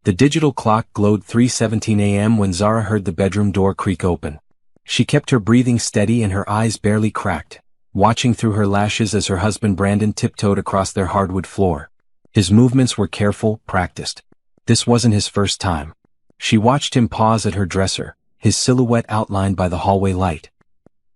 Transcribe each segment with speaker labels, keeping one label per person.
Speaker 1: The digital clock glowed 3:17 a.m. when Zara heard the bedroom door creak open. She kept her breathing steady and her eyes barely cracked, watching through her lashes as her husband Brandon tiptoed across their hardwood floor. His movements were careful, practiced. This wasn't his first time. She watched him pause at her dresser, his silhouette outlined by the hallway light.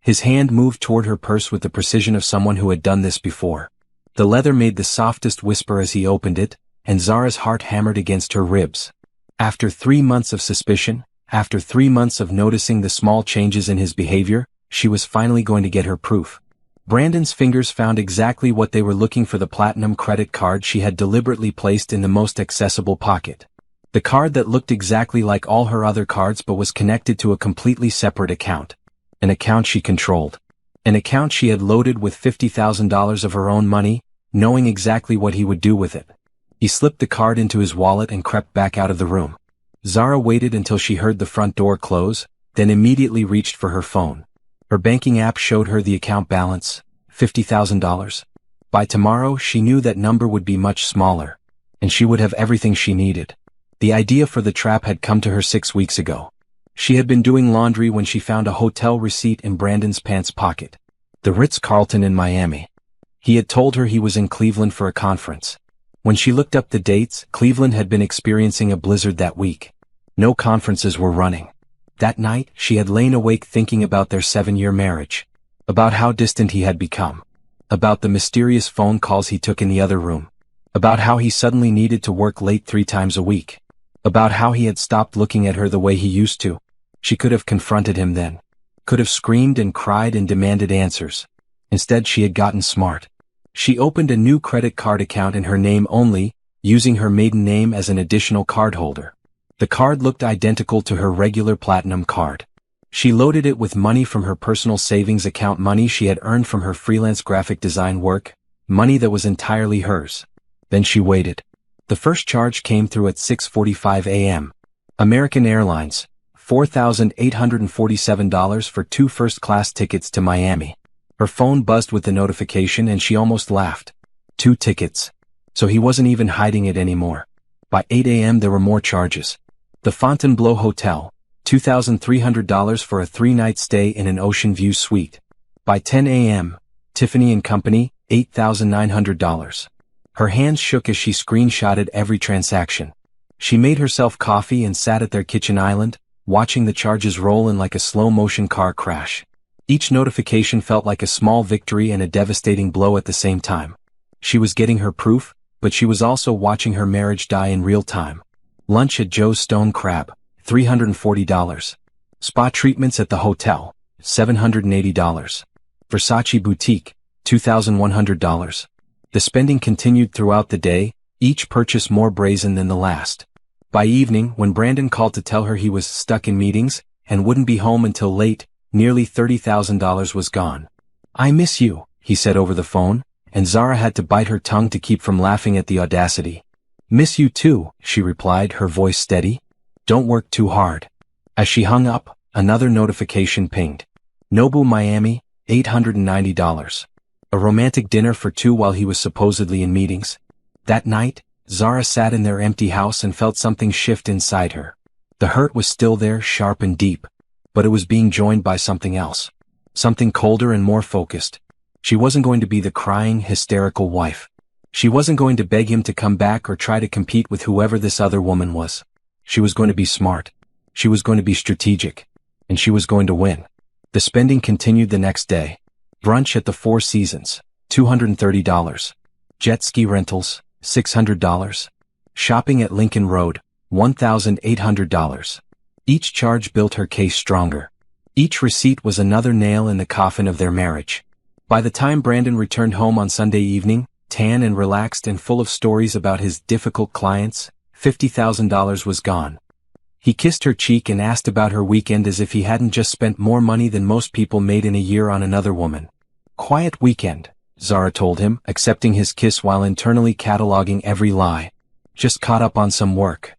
Speaker 1: His hand moved toward her purse with the precision of someone who had done this before. The leather made the softest whisper as he opened it, and Zara's heart hammered against her ribs. After 3 months of suspicion, after 3 months of noticing the small changes in his behavior, she was finally going to get her proof. Brandon's fingers found exactly what they were looking for: the platinum credit card she had deliberately placed in the most accessible pocket. The card that looked exactly like all her other cards but was connected to a completely separate account. An account she controlled. An account she had loaded with $50,000 of her own money, knowing exactly what he would do with it. He slipped the card into his wallet and crept back out of the room. Zara waited until she heard the front door close, then immediately reached for her phone. Her banking app showed her the account balance, $50,000. By tomorrow she knew that number would be much smaller, and she would have everything she needed. The idea for the trap had come to her 6 weeks ago. She had been doing laundry when she found a hotel receipt in Brandon's pants pocket. The Ritz-Carlton in Miami. He had told her he was in Cleveland for a conference. When she looked up the dates, Cleveland had been experiencing a blizzard that week. No conferences were running. That night, she had lain awake thinking about their 7-year marriage. About how distant he had become. About the mysterious phone calls he took in the other room. About how he suddenly needed to work late 3 times a week. About how he had stopped looking at her the way he used to. She could have confronted him then. Could have screamed and cried and demanded answers. Instead, she had gotten smart. She opened a new credit card account in her name only, using her maiden name as an additional cardholder. The card looked identical to her regular platinum card. She loaded it with money from her personal savings account, money she had earned from her freelance graphic design work, money that was entirely hers. Then she waited. The first charge came through at 6:45 a.m. American Airlines, $4,847 for 2 first-class tickets to Miami. Her phone buzzed with the notification and she almost laughed. 2 tickets. So he wasn't even hiding it anymore. By 8 a.m. there were more charges. The Fontainebleau Hotel, $2,300 for a 3-night stay in an ocean view suite. By 10 a.m., Tiffany & Company, $8,900. Her hands shook as she screenshotted every transaction. She made herself coffee and sat at their kitchen island, watching the charges roll in like a slow-motion car crash. Each notification felt like a small victory and a devastating blow at the same time. She was getting her proof, but she was also watching her marriage die in real time. Lunch at Joe's Stone Crab, $340. Spa treatments at the hotel, $780. Versace boutique, $2,100. The spending continued throughout the day, each purchase more brazen than the last. By evening, when Brandon called to tell her he was stuck in meetings and wouldn't be home until late, nearly $30,000 was gone. "I miss you," he said over the phone, and Zara had to bite her tongue to keep from laughing at the audacity. "Miss you too," she replied, her voice steady. "Don't work too hard." As she hung up, another notification pinged. Nobu Miami, $890. A romantic dinner for 2 while he was supposedly in meetings. That night, Zara sat in their empty house and felt something shift inside her. The hurt was still there, sharp and deep, but it was being joined by something else. Something colder and more focused. She wasn't going to be the crying, hysterical wife. She wasn't going to beg him to come back or try to compete with whoever this other woman was. She was going to be smart. She was going to be strategic. And she was going to win. The spending continued the next day. Brunch at the Four Seasons, $230. Jet ski rentals, $600. Shopping at Lincoln Road, $1,800. Each charge built her case stronger. Each receipt was another nail in the coffin of their marriage. By the time Brandon returned home on Sunday evening, tan and relaxed and full of stories about his difficult clients, $50,000 was gone. He kissed her cheek and asked about her weekend as if he hadn't just spent more money than most people made in a year on another woman. "Quiet weekend," Zara told him, accepting his kiss while internally cataloging every lie. "Just caught up on some work."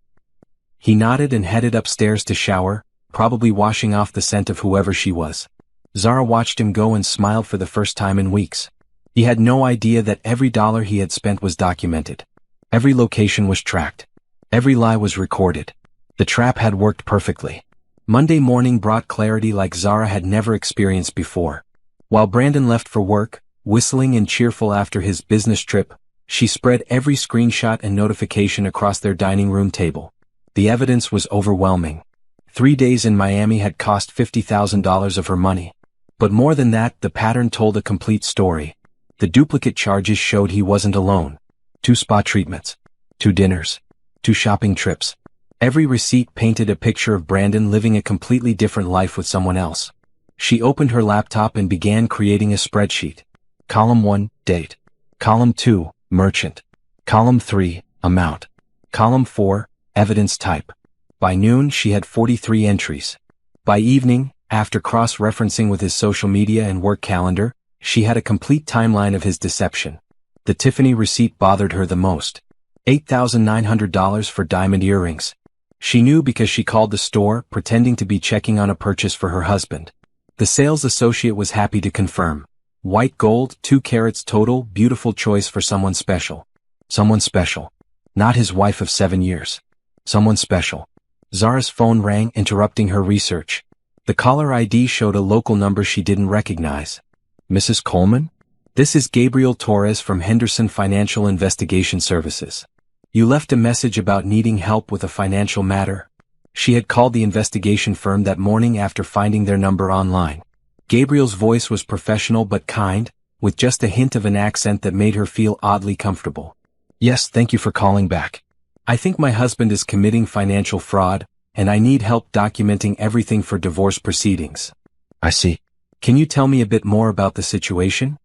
Speaker 1: He nodded and headed upstairs to shower, probably washing off the scent of whoever she was. Zara watched him go and smiled for the first time in weeks. He had no idea that every dollar he had spent was documented. Every location was tracked. Every lie was recorded. The trap had worked perfectly. Monday morning brought clarity like Zara had never experienced before. While Brandon left for work, whistling and cheerful after his business trip, she spread every screenshot and notification across their dining room table. The evidence was overwhelming. 3 days in Miami had cost $50,000 of her money. But more than that, the pattern told a complete story. The duplicate charges showed he wasn't alone. 2 spa treatments. 2 dinners. 2 shopping trips. Every receipt painted a picture of Brandon living a completely different life with someone else. She opened her laptop and began creating a spreadsheet. Column 1, date. Column 2, merchant. Column 3, amount. Column 4, evidence type. By noon, she had 43 entries. By evening, after cross-referencing with his social media and work calendar, she had a complete timeline of his deception. The Tiffany receipt bothered her the most. $8,900 for diamond earrings. She knew because she called the store, pretending to be checking on a purchase for her husband. The sales associate was happy to confirm. White gold, 2 carats total, beautiful choice for someone special. Someone special. Not his wife of 7 years. Someone special. Zara's phone rang, interrupting her research. The caller ID showed a local number she didn't recognize. Mrs. Coleman? This is Gabriel Torres from Henderson Financial Investigation Services. You left a message about needing help with a financial matter. She had called the investigation firm that morning after finding their number online. Gabriel's voice was professional but kind, with just a hint of an accent that made her feel oddly comfortable. Yes, thank you for calling back. I think my husband is committing financial fraud, and I need help documenting everything for divorce proceedings. I see. Can you tell me a bit more about the situation?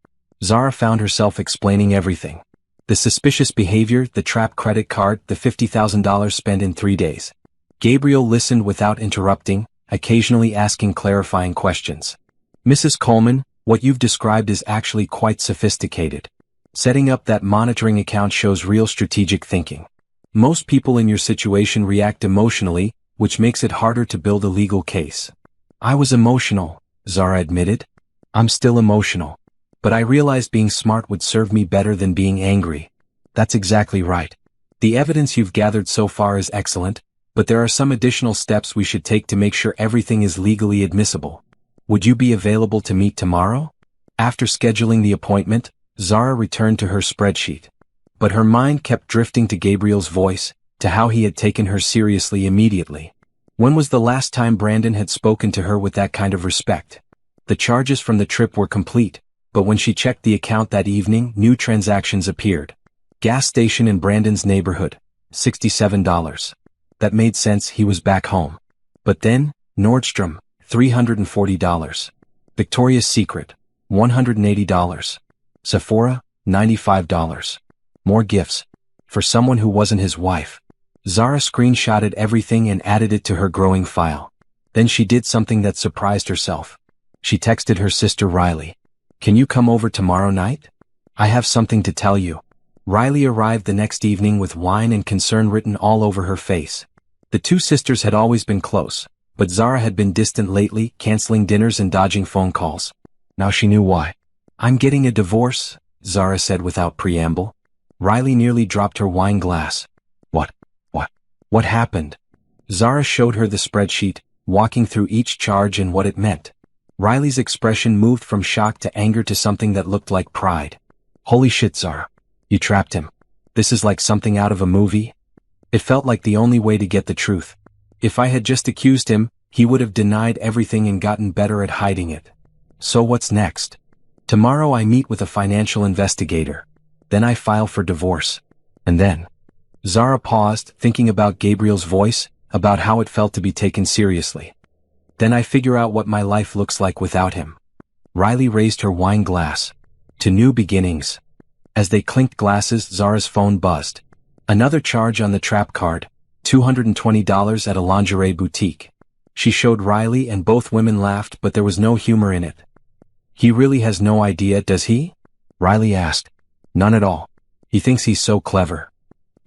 Speaker 1: Zara found herself explaining everything. The suspicious behavior, the trap credit card, the $50,000 spent in 3 days. Gabriel listened without interrupting, occasionally asking clarifying questions. Mrs. Coleman, what you've described is actually quite sophisticated. Setting up that monitoring account shows real strategic thinking. Most people in your situation react emotionally, which makes it harder to build a legal case. I was emotional, Zara admitted. I'm still emotional. But I realized being smart would serve me better than being angry. That's exactly right. The evidence you've gathered so far is excellent, but there are some additional steps we should take to make sure everything is legally admissible. Would you be available to meet tomorrow? After scheduling the appointment, Zara returned to her spreadsheet. But her mind kept drifting to Gabriel's voice, to how he had taken her seriously immediately. When was the last time Brandon had spoken to her with that kind of respect? The charges from the trip were complete, but when she checked the account that evening, new transactions appeared. Gas station in Brandon's neighborhood, $67. That made sense, he was back home. But then, Nordstrom, $340. Victoria's Secret, $180. Sephora, $95. More gifts. For someone who wasn't his wife. Zara screenshotted everything and added it to her growing file. Then she did something that surprised herself. She texted her sister Riley. Can you come over tomorrow night? I have something to tell you. Riley arrived the next evening with wine and concern written all over her face. The two sisters had always been close, but Zara had been distant lately, canceling dinners and dodging phone calls. Now she knew why. I'm getting a divorce, Zara said without preamble. Riley nearly dropped her wine glass. What happened? Zara showed her the spreadsheet, walking through each charge and what it meant. Riley's expression moved from shock to anger to something that looked like pride. Holy shit, Zara. You trapped him. This is like something out of a movie. It felt like the only way to get the truth. If I had just accused him, he would have denied everything and gotten better at hiding it. So what's next? Tomorrow I meet with a financial investigator. Then I file for divorce. And then... Zara paused, thinking about Gabriel's voice, about how it felt to be taken seriously. Then I figure out what my life looks like without him. Riley raised her wine glass. To new beginnings. As they clinked glasses, Zara's phone buzzed. Another charge on the trap card, $220 at a lingerie boutique. She showed Riley and both women laughed, but there was no humor in it. He really has no idea, does he? Riley asked. None at all. He thinks he's so clever.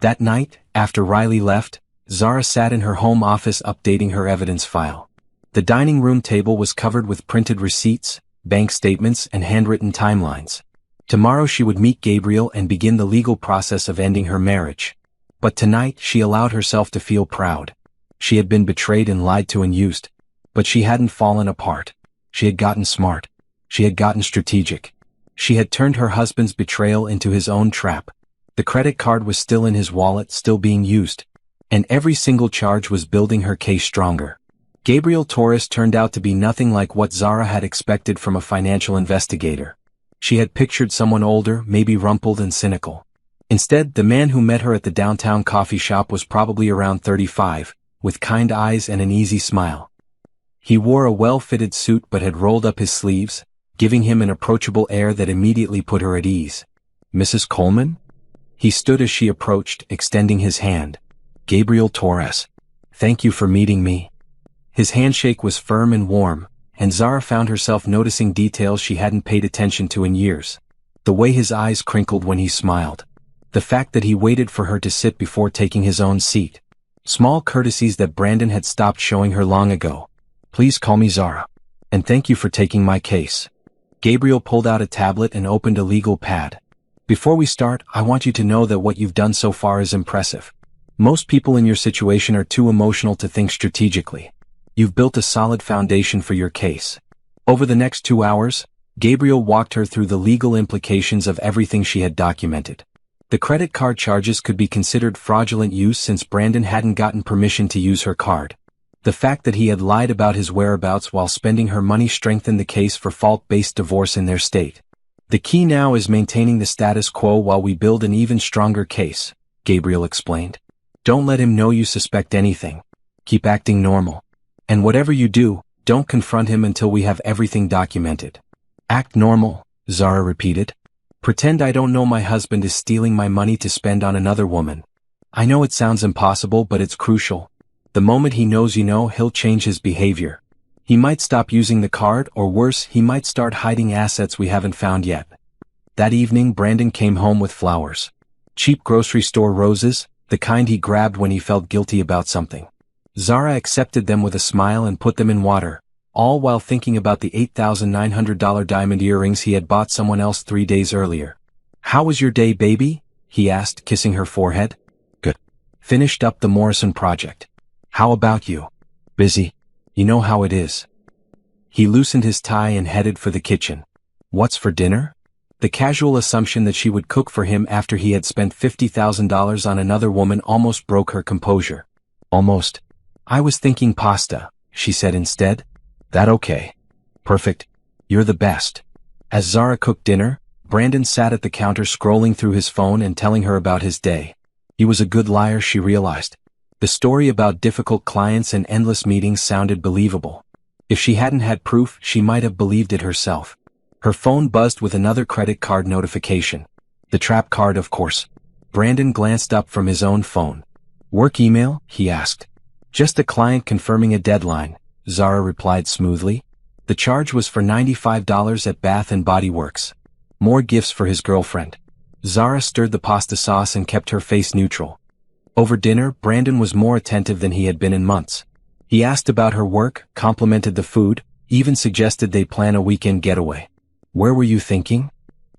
Speaker 1: That night, after Riley left, Zara sat in her home office updating her evidence file. The dining room table was covered with printed receipts, bank statements, and handwritten timelines. Tomorrow she would meet Gabriel and begin the legal process of ending her marriage. But tonight she allowed herself to feel proud. She had been betrayed and lied to and used. But she hadn't fallen apart. She had gotten smart. She had gotten strategic. She had turned her husband's betrayal into his own trap. The credit card was still in his wallet, still being used. And every single charge was building her case stronger. Gabriel Torres turned out to be nothing like what Zara had expected from a financial investigator. She had pictured someone older, maybe rumpled and cynical. Instead, the man who met her at the downtown coffee shop was probably around 35, with kind eyes and an easy smile. He wore a well-fitted suit but had rolled up his sleeves, giving him an approachable air that immediately put her at ease. "Mrs. Coleman?" He stood as she approached, extending his hand. "Gabriel Torres. Thank you for meeting me." His handshake was firm and warm, and Zara found herself noticing details she hadn't paid attention to in years. The way his eyes crinkled when he smiled. The fact that he waited for her to sit before taking his own seat. Small courtesies that Brandon had stopped showing her long ago. "Please call me Zara. And thank you for taking my case." Gabriel pulled out a tablet and opened a legal pad. "Before we start, I want you to know that what you've done so far is impressive. Most people in your situation are too emotional to think strategically. You've built a solid foundation for your case." Over the next 2 hours, Gabriel walked her through the legal implications of everything she had documented. The credit card charges could be considered fraudulent use since Brandon hadn't gotten permission to use her card. The fact that he had lied about his whereabouts while spending her money strengthened the case for fault-based divorce in their state. "The key now is maintaining the status quo while we build an even stronger case," Gabriel explained. "Don't let him know you suspect anything. Keep acting normal. And whatever you do, don't confront him until we have everything documented." "Act normal," Zara repeated. "Pretend I don't know my husband is stealing my money to spend on another woman. I know it sounds impossible, but it's crucial. The moment he knows you know, he'll change his behavior. He might stop using the card, or worse, he might start hiding assets we haven't found yet." That evening, Brandon came home with flowers. Cheap grocery store roses, the kind he grabbed when he felt guilty about something. Zara accepted them with a smile and put them in water, all while thinking about the $8,900 diamond earrings he had bought someone else 3 days earlier. "How was your day, baby?" he asked, kissing her forehead. "Good. Finished up the Morrison project. How about you?" "Busy. You know how it is." He loosened his tie and headed for the kitchen. "What's for dinner?" The casual assumption that she would cook for him after he had spent $50,000 on another woman almost broke her composure. "Almost. I was thinking pasta," she said instead. "That okay. Perfect. You're the best." As Zara cooked dinner, Brandon sat at the counter scrolling through his phone and telling her about his day. He was a good liar, she realized. The story about difficult clients and endless meetings sounded believable. If she hadn't had proof, she might have believed it herself. Her phone buzzed with another credit card notification. The trap card, of course. Brandon glanced up from his own phone. "Work email?" he asked. "Just a client confirming a deadline," Zara replied smoothly. The charge was for $95 at Bath & Body Works. More gifts for his girlfriend. Zara stirred the pasta sauce and kept her face neutral. Over dinner, Brandon was more attentive than he had been in months. He asked about her work, complimented the food, even suggested they plan a weekend getaway. "Where were you thinking?"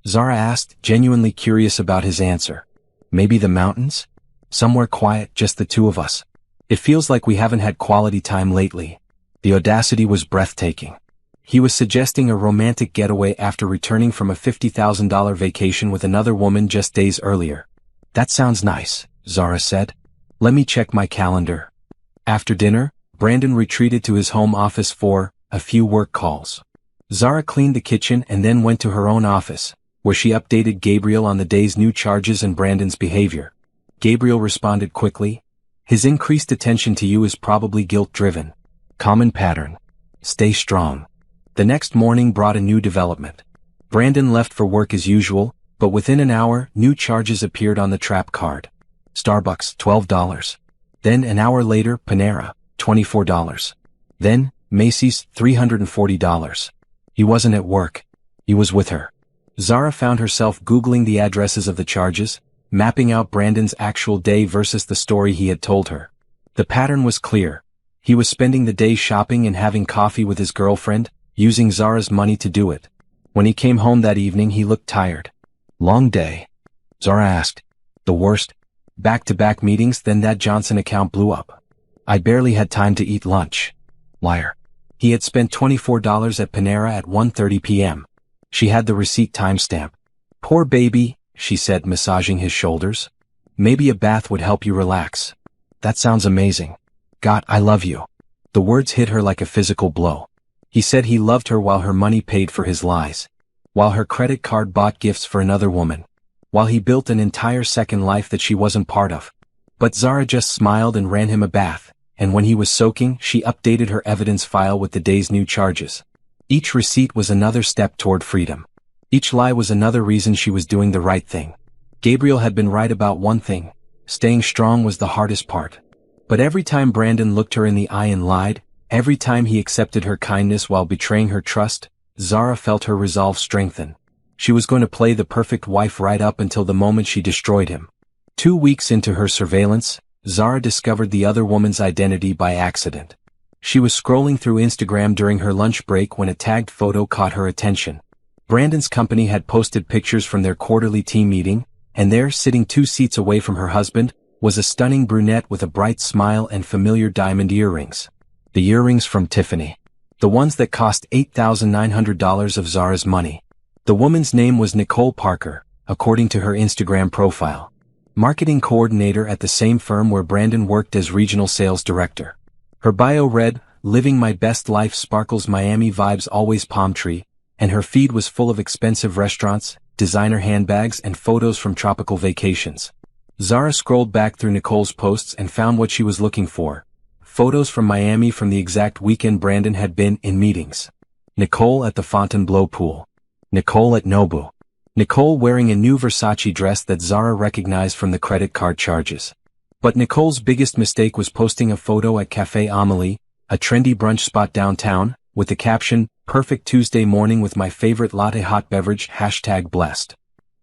Speaker 1: Zara asked, genuinely curious about his answer. "Maybe the mountains? Somewhere quiet, just the two of us. It feels like we haven't had quality time lately." The audacity was breathtaking. He was suggesting a romantic getaway after returning from a $50,000 vacation with another woman just days earlier. "That sounds nice," Zara said. "Let me check my calendar." After dinner, Brandon retreated to his home office for a few work calls. Zara cleaned the kitchen and then went to her own office, where she updated Gabriel on the day's new charges and Brandon's behavior. Gabriel responded quickly. "His increased attention to you is probably guilt-driven. Common pattern. Stay strong." The next morning brought a new development. Brandon left for work as usual, but within an hour, new charges appeared on the trap card. Starbucks, $12. Then an hour later, Panera, $24. Then, Macy's, $340. He wasn't at work. He was with her. Zara found herself Googling the addresses of the charges, mapping out Brandon's actual day versus the story he had told her. The pattern was clear. He was spending the day shopping and having coffee with his girlfriend, using Zara's money to do it. When he came home that evening, he looked tired. "Long day?" Zara asked. "The worst. Back-to-back meetings, then that Johnson account blew up. I barely had time to eat lunch. Liar. He had spent $24 at Panera at 1:30 p.m. She had the receipt timestamp. Poor baby, she said, massaging his shoulders. Maybe a bath would help you relax. That sounds amazing. God, I love you. The words hit her like a physical blow. He said he loved her while her money paid for his lies. While her credit card bought gifts for another woman. While he built an entire second life that she wasn't part of. But Zara just smiled and ran him a bath, and when he was soaking, she updated her evidence file with the day's new charges. Each receipt was another step toward freedom. Each lie was another reason she was doing the right thing. Gabriel had been right about one thing. Staying strong was the hardest part. But every time Brandon looked her in the eye and lied, every time he accepted her kindness while betraying her trust, Zara felt her resolve strengthen. She was going to play the perfect wife right up until the moment she destroyed him. 2 weeks into her surveillance, Zara discovered the other woman's identity by accident. She was scrolling through Instagram during her lunch break when a tagged photo caught her attention. Brandon's company had posted pictures from their quarterly team meeting, and there, sitting 2 seats away from her husband, was a stunning brunette with a bright smile and familiar diamond earrings. The earrings from Tiffany. The ones that cost $8,900 of Zara's money. The woman's name was Nicole Parker, according to her Instagram profile. Marketing coordinator at the same firm where Brandon worked as regional sales director. Her bio read, "Living my best life, sparkles, Miami vibes, always palm tree," and her feed was full of expensive restaurants, designer handbags, and photos from tropical vacations. Zara scrolled back through Nicole's posts and found what she was looking for. Photos from Miami from the exact weekend Brandon had been in meetings. Nicole at the Fontainebleau pool. Nicole at Nobu. Nicole wearing a new Versace dress that Zara recognized from the credit card charges. But Nicole's biggest mistake was posting a photo at Café Amélie, a trendy brunch spot downtown, with the caption, "Perfect Tuesday morning with my favorite latte hot beverage, #blessed."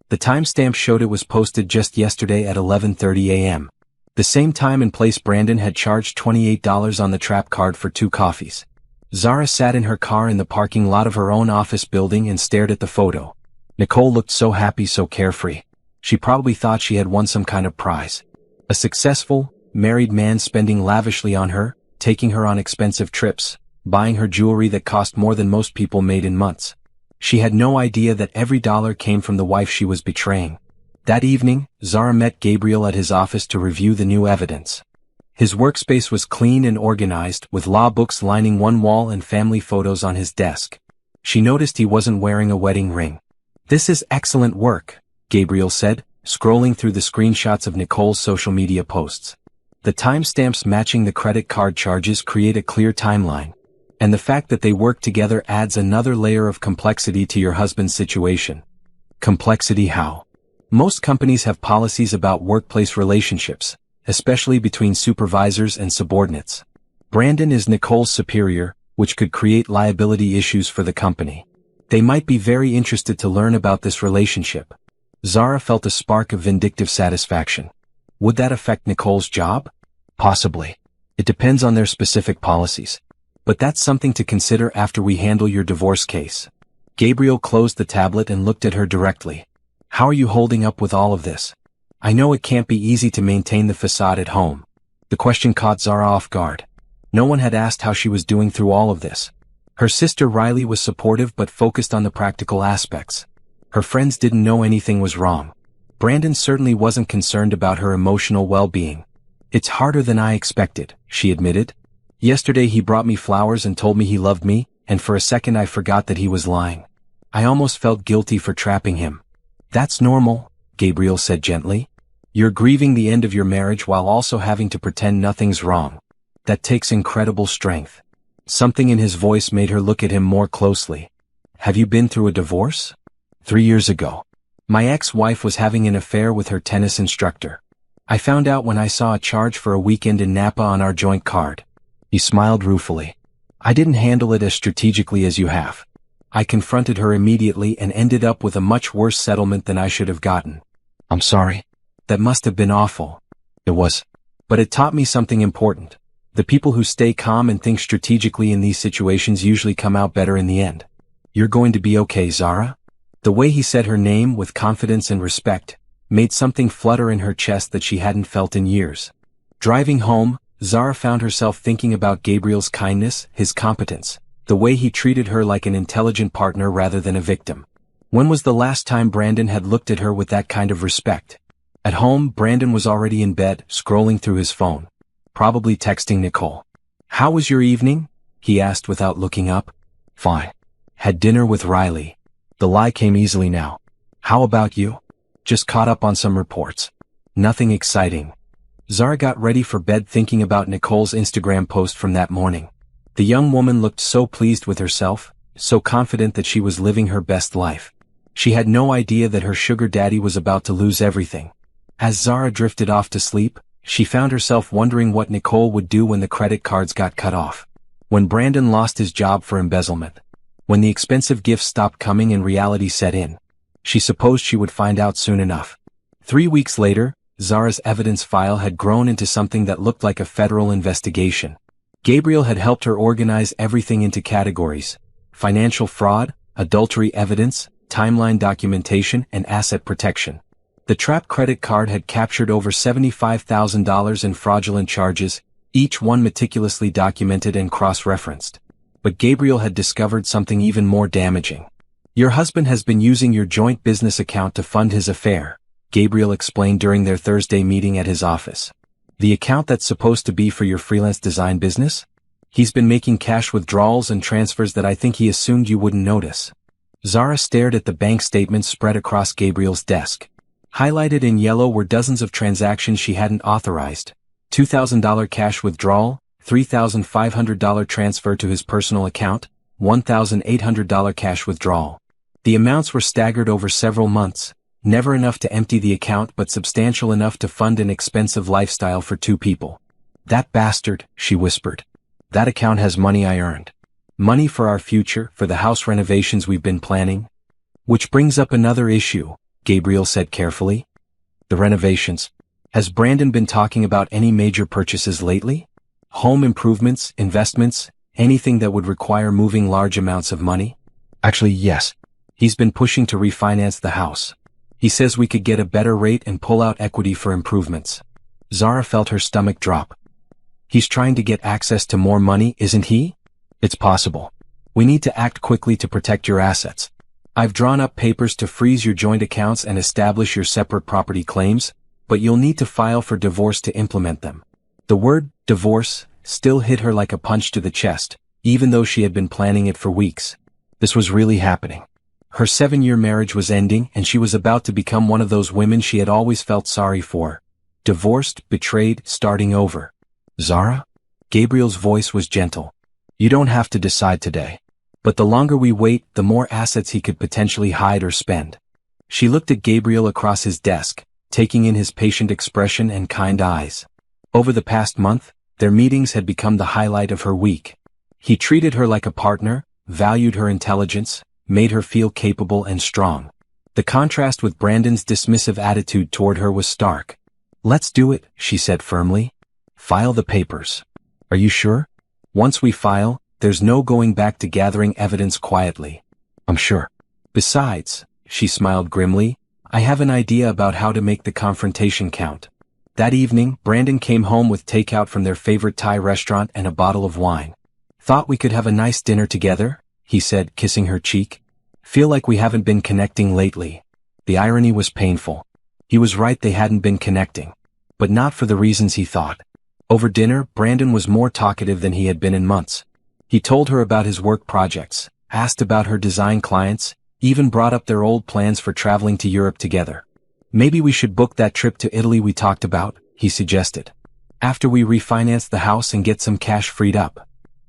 Speaker 1: The timestamp showed it was posted just yesterday at 11:30 a.m. The same time and place Brandon had charged $28 on the trap card for 2 coffees. Zara sat in her car in the parking lot of her own office building and stared at the photo. Nicole looked so happy, so carefree. She probably thought she had won some kind of prize. A successful, married man spending lavishly on her, taking her on expensive trips, buying her jewelry that cost more than most people made in months. She had no idea that every dollar came from the wife she was betraying. That evening, Zara met Gabriel at his office to review the new evidence. His workspace was clean and organized, with law books lining one wall and family photos on his desk. She noticed he wasn't wearing a wedding ring. "This is excellent work," Gabriel said, scrolling through the screenshots of Nicole's social media posts. The timestamps matching the credit card charges create a clear timeline. And the fact that they work together adds another layer of complexity to your husband's situation. Complexity how? Most companies have policies about workplace relationships, especially between supervisors and subordinates. Brandon is Nicole's superior, which could create liability issues for the company. They might be very interested to learn about this relationship. Zara felt a spark of vindictive satisfaction. Would that affect Nicole's job? Possibly. It depends on their specific policies. But that's something to consider after we handle your divorce case. Gabriel closed the tablet and looked at her directly. "How are you holding up with all of this? I know it can't be easy to maintain the facade at home." The question caught Zara off guard. No one had asked how she was doing through all of this. Her sister Riley was supportive but focused on the practical aspects. Her friends didn't know anything was wrong. Brandon certainly wasn't concerned about her emotional well-being. "It's harder than I expected," she admitted. "Yesterday he brought me flowers and told me he loved me, and for a second I forgot that he was lying. I almost felt guilty for trapping him." "That's normal," Gabriel said gently. "You're grieving the end of your marriage while also having to pretend nothing's wrong. That takes incredible strength." Something in his voice made her look at him more closely. "Have you been through a divorce?" 3 years ago. My ex-wife was having an affair with her tennis instructor. I found out when I saw a charge for a weekend in Napa on our joint card." He smiled ruefully. "I didn't handle it as strategically as you have. I confronted her immediately and ended up with a much worse settlement than I should have gotten." "I'm sorry. That must have been awful." "It was. But it taught me something important. The people who stay calm and think strategically in these situations usually come out better in the end." "You're going to be okay, Zara?" The way he said her name with confidence and respect, made something flutter in her chest that she hadn't felt in years. Driving home, Zara found herself thinking about Gabriel's kindness, his competence, the way he treated her like an intelligent partner rather than a victim. When was the last time Brandon had looked at her with that kind of respect? At home, Brandon was already in bed, scrolling through his phone. Probably texting Nicole. "How was your evening?" he asked without looking up. "Fine. Had dinner with Riley." The lie came easily now. "How about you?" "Just caught up on some reports." "Nothing exciting." Zara got ready for bed thinking about Nicole's Instagram post from that morning. The young woman looked so pleased with herself, so confident that she was living her best life. She had no idea that her sugar daddy was about to lose everything. As Zara drifted off to sleep, she found herself wondering what Nicole would do when the credit cards got cut off. When Brandon lost his job for embezzlement. When the expensive gifts stopped coming and reality set in. She supposed she would find out soon enough. 3 weeks later, Zara's evidence file had grown into something that looked like a federal investigation. Gabriel had helped her organize everything into categories: financial fraud, adultery evidence, timeline documentation, and asset protection. The trap credit card had captured over $75,000 in fraudulent charges, each one meticulously documented and cross-referenced. But Gabriel had discovered something even more damaging. "Your husband has been using your joint business account to fund his affair," Gabriel explained during their Thursday meeting at his office. "The account that's supposed to be for your freelance design business? He's been making cash withdrawals and transfers that I think he assumed you wouldn't notice." Zara stared at the bank statements spread across Gabriel's desk. Highlighted in yellow were dozens of transactions she hadn't authorized. $2,000 cash withdrawal, $3,500 transfer to his personal account, $1,800 cash withdrawal. The amounts were staggered over several months, never enough to empty the account but substantial enough to fund an expensive lifestyle for 2 people. "That bastard," she whispered. "That account has money I earned. Money for our future, for the house renovations we've been planning." "Which brings up another issue," Gabriel said carefully. "The renovations. Has Brandon been talking about any major purchases lately? Home improvements, investments, anything that would require moving large amounts of money?" "Actually, yes. He's been pushing to refinance the house. He says we could get a better rate and pull out equity for improvements." Zara felt her stomach drop. "He's trying to get access to more money, isn't he?" "It's possible. We need to act quickly to protect your assets. I've drawn up papers to freeze your joint accounts and establish your separate property claims, but you'll need to file for divorce to implement them." The word, divorce, still hit her like a punch to the chest, even though she had been planning it for weeks. This was really happening. Her 7-year marriage was ending and she was about to become one of those women she had always felt sorry for. Divorced, betrayed, starting over. "Zara?" Gabriel's voice was gentle. "You don't have to decide today. But the longer we wait, the more assets he could potentially hide or spend." She looked at Gabriel across his desk, taking in his patient expression and kind eyes. Over the past month, their meetings had become the highlight of her week. He treated her like a partner, valued her intelligence, made her feel capable and strong. The contrast with Brandon's dismissive attitude toward her was stark. "Let's do it," she said firmly. "File the papers." "Are you sure?" "Once we file, there's no going back to gathering evidence quietly." "I'm sure." "Besides," she smiled grimly, "I have an idea about how to make the confrontation count." That evening, Brandon came home with takeout from their favorite Thai restaurant and a bottle of wine. "Thought we could have a nice dinner together," he said, kissing her cheek. "Feel like we haven't been connecting lately." The irony was painful. He was right, they hadn't been connecting. But not for the reasons he thought. Over dinner, Brandon was more talkative than he had been in months. He told her about his work projects, asked about her design clients, even brought up their old plans for traveling to Europe together. "Maybe we should book that trip to Italy we talked about," he suggested. "After we refinance the house and get some cash freed up."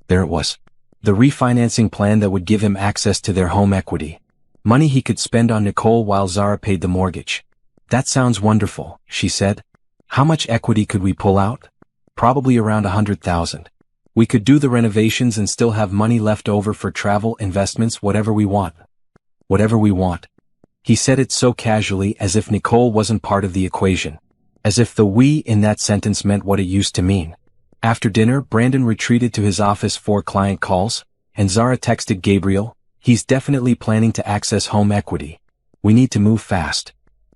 Speaker 1: There it was. The refinancing plan that would give him access to their home equity. Money he could spend on Nicole while Zara paid the mortgage. "That sounds wonderful," she said. "How much equity could we pull out?" "Probably around 100,000. We could do the renovations and still have money left over for travel, investments, whatever we want." "Whatever we want." He said it so casually, as if Nicole wasn't part of the equation. As if the "we" in that sentence meant what it used to mean. After dinner, Brandon retreated to his office for client calls, and Zara texted Gabriel, "He's definitely planning to access home equity. We need to move fast."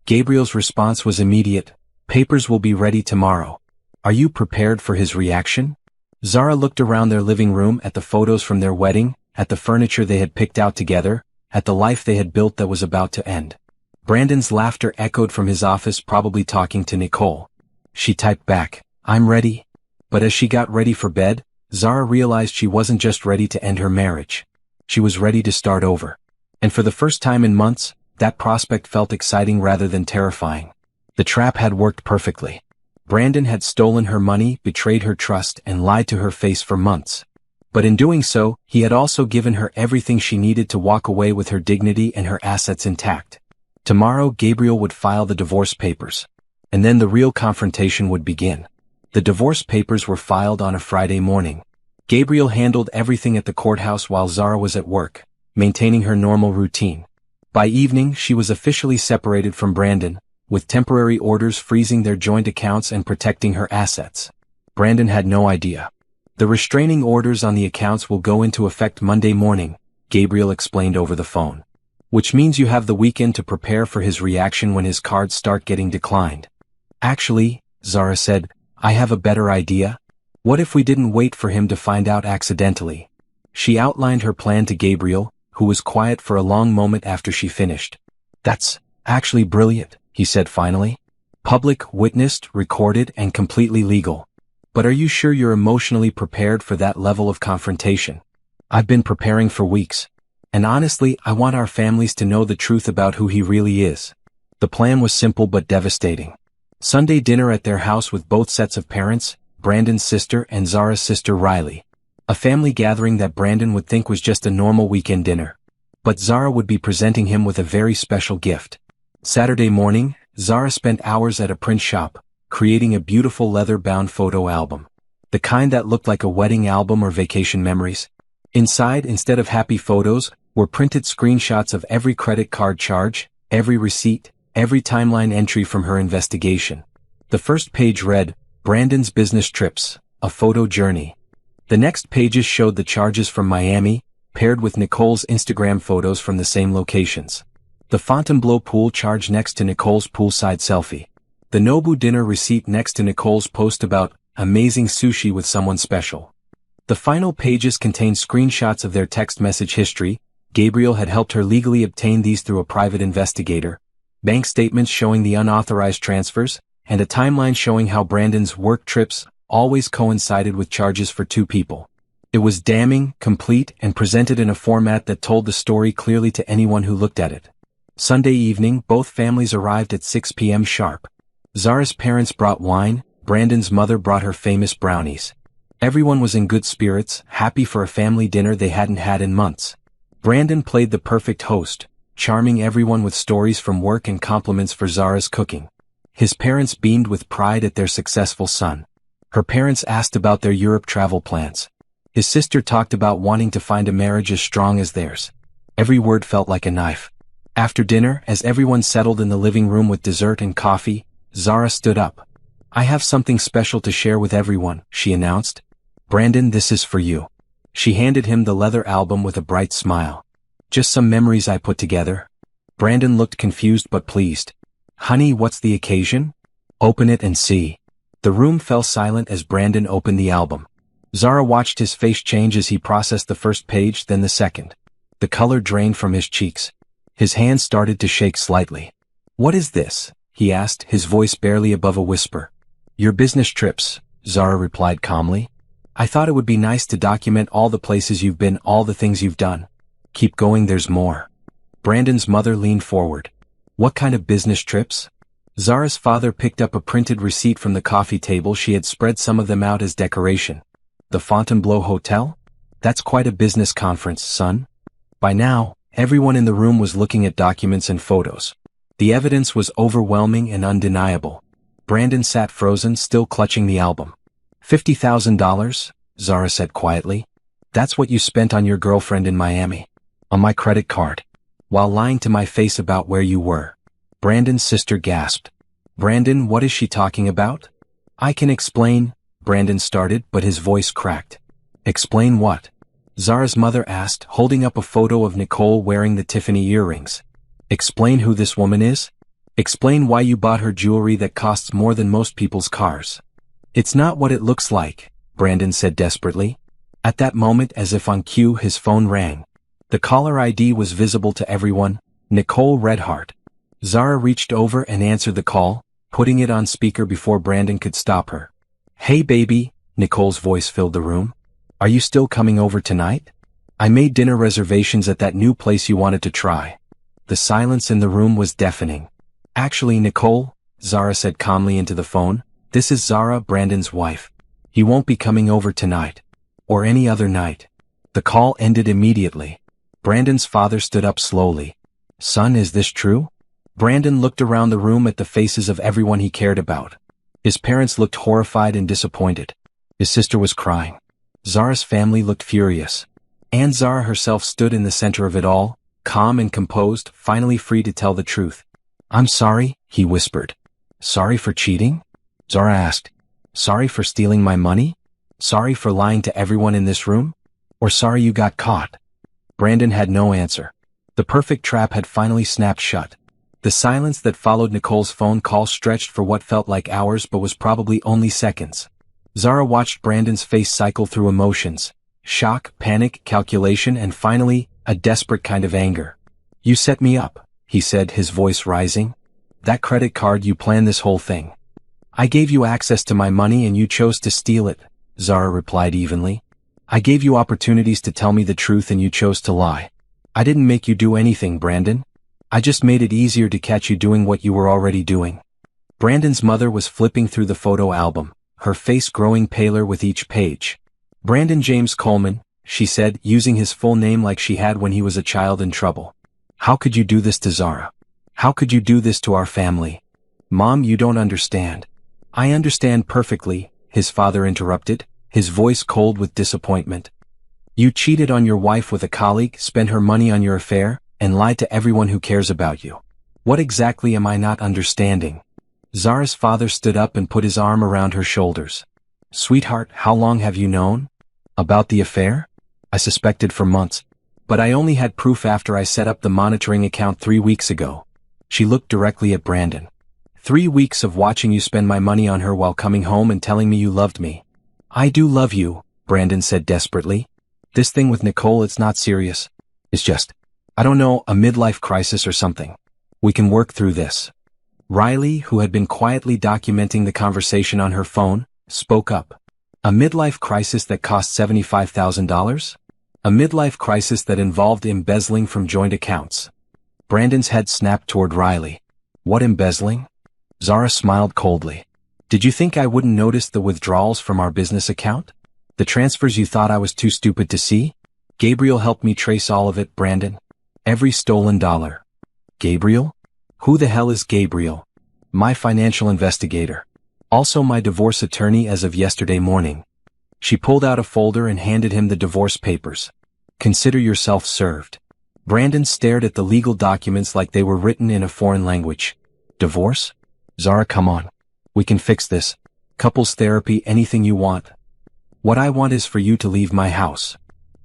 Speaker 1: Gabriel's response was immediate. Papers will be ready tomorrow. Are you prepared for his reaction? Zara looked around their living room at the photos from their wedding, at the furniture they had picked out together, at the life they had built that was about to end. Brandon's laughter echoed from his office, probably talking to Nicole. She typed back, "I'm ready." But as she got ready for bed, Zara realized she wasn't just ready to end her marriage. She was ready to start over. And for the first time in months, that prospect felt exciting rather than terrifying. The trap had worked perfectly. Brandon had stolen her money, betrayed her trust, and lied to her face for months. But in doing so, he had also given her everything she needed to walk away with her dignity and her assets intact. Tomorrow, Gabriel would file the divorce papers. And then the real confrontation would begin. The divorce papers were filed on a Friday morning. Gabriel handled everything at the courthouse while Zara was at work, maintaining her normal routine. By evening, she was officially separated from Brandon, with temporary orders freezing their joint accounts and protecting her assets. Brandon had no idea. The restraining orders on the accounts will go into effect Monday morning, Gabriel explained over the phone. Which means you have the weekend to prepare for his reaction when his cards start getting declined. Actually, Zara said, I have a better idea. What if we didn't wait for him to find out accidentally? She outlined her plan to Gabriel, who was quiet for a long moment after she finished. That's actually brilliant, he said finally. Public, witnessed, recorded, and completely legal. But are you sure you're emotionally prepared for that level of confrontation? I've been preparing for weeks. And honestly, I want our families to know the truth about who he really is. The plan was simple but devastating. Sunday dinner at their house with both sets of parents, Brandon's sister and Zara's sister Riley. A family gathering that Brandon would think was just a normal weekend dinner. But Zara would be presenting him with a very special gift. Saturday morning, Zara spent hours at a print shop, creating a beautiful leather-bound photo album. The kind that looked like a wedding album or vacation memories. Inside, instead of happy photos, were printed screenshots of every credit card charge, every receipt, every timeline entry from her investigation. The first page read, Brandon's business trips, a photo journey. The next pages showed the charges from Miami, paired with Nicole's Instagram photos from the same locations. The Fontainebleau pool charge next to Nicole's poolside selfie. The Nobu dinner receipt next to Nicole's post about amazing sushi with someone special. The final pages contained screenshots of their text message history. Gabriel had helped her legally obtain these through a private investigator. Bank statements showing the unauthorized transfers, and a timeline showing how Brandon's work trips always coincided with charges for two people. It was damning, complete, and presented in a format that told the story clearly to anyone who looked at it. Sunday evening, both families arrived at 6 p.m. sharp. Zara's parents brought wine, Brandon's mother brought her famous brownies. Everyone was in good spirits, happy for a family dinner they hadn't had in months. Brandon played the perfect host, charming everyone with stories from work and compliments for Zara's cooking. His parents beamed with pride at their successful son. Her parents asked about their Europe travel plans. His sister talked about wanting to find a marriage as strong as theirs. Every word felt like a knife. After dinner, as everyone settled in the living room with dessert and coffee, Zara stood up. I have something special to share with everyone, she announced. Brandon, this is for you. She handed him the leather album with a bright smile. Just some memories I put together. Brandon looked confused but pleased. Honey, what's the occasion? Open it and see. The room fell silent as Brandon opened the album. Zara watched his face change as he processed the first page, then the second. The color drained from his cheeks. His hands started to shake slightly. What is this? He asked, his voice barely above a whisper. Your business trips, Zara replied calmly. I thought it would be nice to document all the places you've been, all the things you've done. Keep going, there's more. Brandon's mother leaned forward. What kind of business trips? Zara's father picked up a printed receipt from the coffee table. She had spread some of them out as decoration. The Fontainebleau Hotel? That's quite a business conference, son. By now, everyone in the room was looking at documents and photos. The evidence was overwhelming and undeniable. Brandon sat frozen, still clutching the album. $50,000, Zara said quietly. That's what you spent on your girlfriend in Miami. On my credit card. While lying to my face about where you were. Brandon's sister gasped. Brandon, what is she talking about? I can explain, Brandon started, but his voice cracked. Explain what? Zara's mother asked, holding up a photo of Nicole wearing the Tiffany earrings. Explain who this woman is? Explain why you bought her jewelry that costs more than most people's cars. It's not what it looks like, Brandon said desperately. At that moment, as if on cue, his phone rang. The caller ID was visible to everyone, Nicole Redhart. Zara reached over and answered the call, putting it on speaker before Brandon could stop her. Hey baby, Nicole's voice filled the room. Are you still coming over tonight? I made dinner reservations at that new place you wanted to try. The silence in the room was deafening. Actually, Nicole, Zara said calmly into the phone, this is Zara, Brandon's wife. He won't be coming over tonight. Or any other night. The call ended immediately. Brandon's father stood up slowly. Son, is this true? Brandon looked around the room at the faces of everyone he cared about. His parents looked horrified and disappointed. His sister was crying. Zara's family looked furious. And Zara herself stood in the center of it all, calm and composed, finally free to tell the truth. I'm sorry, he whispered. Sorry for cheating? Zara asked. Sorry for stealing my money? Sorry for lying to everyone in this room? Or sorry you got caught? Brandon had no answer. The perfect trap had finally snapped shut. The silence that followed Nicole's phone call stretched for what felt like hours but was probably only seconds. Zara watched Brandon's face cycle through emotions. Shock, panic, calculation, and finally, a desperate kind of anger. You set me up, he said, his voice rising. That credit card, you planned this whole thing. I gave you access to my money and you chose to steal it, Zara replied evenly. I gave you opportunities to tell me the truth and you chose to lie. I didn't make you do anything, Brandon. I just made it easier to catch you doing what you were already doing. Brandon's mother was flipping through the photo album, her face growing paler with each page. Brandon James Coleman, she said, using his full name like she had when he was a child in trouble. How could you do this to Zara? How could you do this to our family? Mom, you don't understand. I understand perfectly, his father interrupted, his voice cold with disappointment. You cheated on your wife with a colleague, spent her money on your affair, and lied to everyone who cares about you. What exactly am I not understanding? Zara's father stood up and put his arm around her shoulders. Sweetheart, how long have you known? About the affair? I suspected for months. But I only had proof after I set up the monitoring account 3 weeks ago. She looked directly at Brandon. 3 weeks of watching you spend my money on her while coming home and telling me you loved me. I do love you, Brandon said desperately. This thing with Nicole, it's not serious. It's just, I don't know, a midlife crisis or something. We can work through this. Riley, who had been quietly documenting the conversation on her phone, spoke up. A midlife crisis that cost $75,000? A midlife crisis that involved embezzling from joint accounts. Brandon's head snapped toward Riley. What embezzling? Zara smiled coldly. Did you think I wouldn't notice the withdrawals from our business account? The transfers you thought I was too stupid to see? Gabriel helped me trace all of it, Brandon. Every stolen dollar. Gabriel? Who the hell is Gabriel? My financial investigator. Also my divorce attorney as of yesterday morning. She pulled out a folder and handed him the divorce papers. Consider yourself served. Brandon stared at the legal documents like they were written in a foreign language. Divorce? Zara, come on. We can fix this. Couples therapy, anything you want. What I want is for you to leave my house.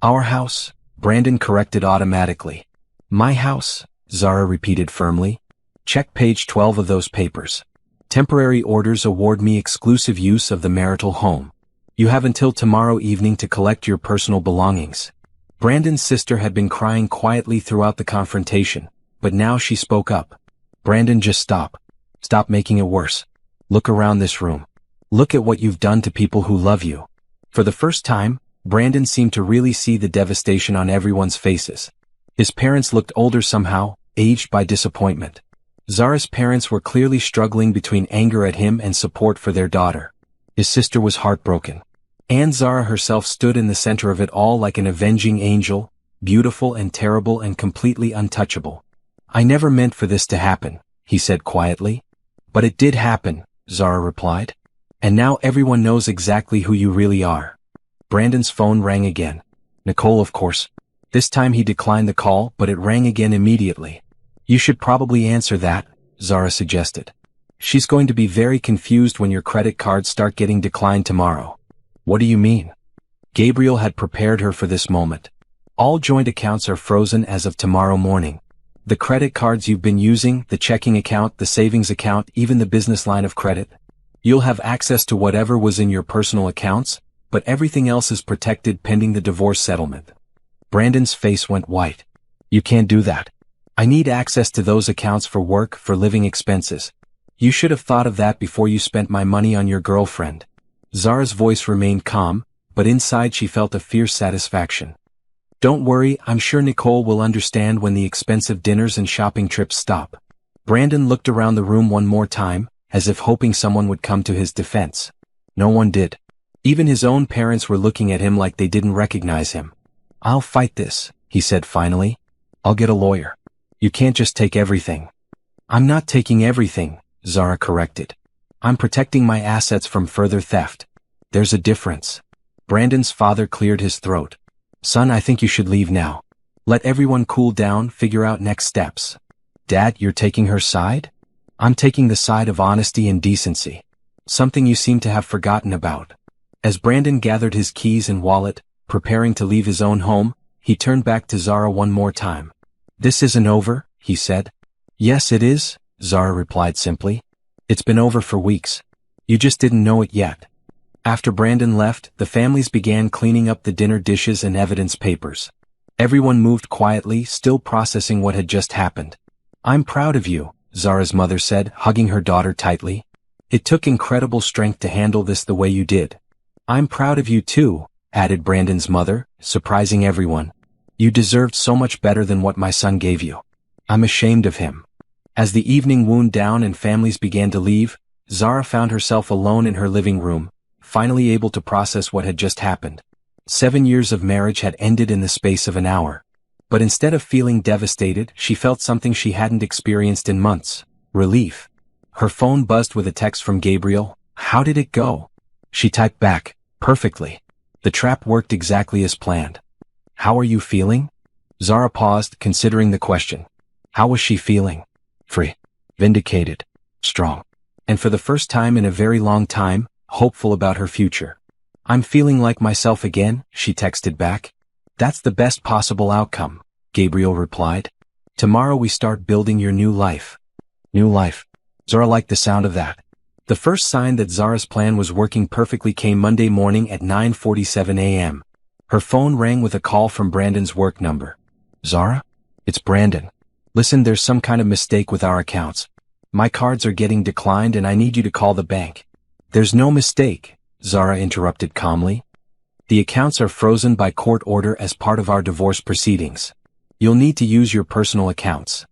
Speaker 1: Our house, Brandon corrected automatically. My house, Zara repeated firmly. Check page 12 of those papers. Temporary orders award me exclusive use of the marital home. You have until tomorrow evening to collect your personal belongings. Brandon's sister had been crying quietly throughout the confrontation, but now she spoke up. Brandon, just stop. Stop making it worse. Look around this room. Look at what you've done to people who love you. For the first time, Brandon seemed to really see the devastation on everyone's faces. His parents looked older somehow, aged by disappointment. Zara's parents were clearly struggling between anger at him and support for their daughter. His sister was heartbroken. And Zara herself stood in the center of it all like an avenging angel, beautiful and terrible and completely untouchable. I never meant for this to happen, he said quietly. But it did happen, Zara replied. And now everyone knows exactly who you really are. Brandon's phone rang again. Nicole, of course. This time he declined the call, but it rang again immediately. You should probably answer that, Zara suggested. She's going to be very confused when your credit cards start getting declined tomorrow. What do you mean? Gabriel had prepared her for this moment. All joint accounts are frozen as of tomorrow morning. The credit cards you've been using, the checking account, the savings account, even the business line of credit. You'll have access to whatever was in your personal accounts, but everything else is protected pending the divorce settlement. Brandon's face went white. You can't do that. I need access to those accounts for work, for living expenses. You should have thought of that before you spent my money on your girlfriend. Zara's voice remained calm, but inside she felt a fierce satisfaction. Don't worry, I'm sure Nicole will understand when the expensive dinners and shopping trips stop. Brandon looked around the room one more time, as if hoping someone would come to his defense. No one did. Even his own parents were looking at him like they didn't recognize him. I'll fight this, he said finally. I'll get a lawyer. You can't just take everything. I'm not taking everything, Zara corrected. I'm protecting my assets from further theft. There's a difference. Brandon's father cleared his throat. Son, I think you should leave now. Let everyone cool down, figure out next steps. Dad, you're taking her side? I'm taking the side of honesty and decency. Something you seem to have forgotten about. As Brandon gathered his keys and wallet, preparing to leave his own home, he turned back to Zara one more time. This isn't over, he said. Yes, it is, Zara replied simply. It's been over for weeks. You just didn't know it yet. After Brandon left, the families began cleaning up the dinner dishes and evidence papers. Everyone moved quietly, still processing what had just happened. I'm proud of you, Zara's mother said, hugging her daughter tightly. It took incredible strength to handle this the way you did. I'm proud of you too, added Brandon's mother, surprising everyone. You deserved so much better than what my son gave you. I'm ashamed of him. As the evening wound down and families began to leave, Zara found herself alone in her living room, finally able to process what had just happened. 7 years of marriage had ended in the space of an hour. But instead of feeling devastated, she felt something she hadn't experienced in months: relief. Her phone buzzed with a text from Gabriel. How did it go? She typed back, perfectly. The trap worked exactly as planned. How are you feeling? Zara paused, considering the question. How was she feeling? Free. Vindicated. Strong. And for the first time in a very long time, hopeful about her future. I'm feeling like myself again, she texted back. That's the best possible outcome, Gabriel replied. Tomorrow we start building your new life. New life. Zara liked the sound of that. The first sign that Zara's plan was working perfectly came Monday morning at 9:47 a.m. Her phone rang with a call from Brandon's work number. Zara? It's Brandon. Listen, there's some kind of mistake with our accounts. My cards are getting declined and I need you to call the bank. There's no mistake, Zara interrupted calmly. The accounts are frozen by court order as part of our divorce proceedings. You'll need to use your personal accounts.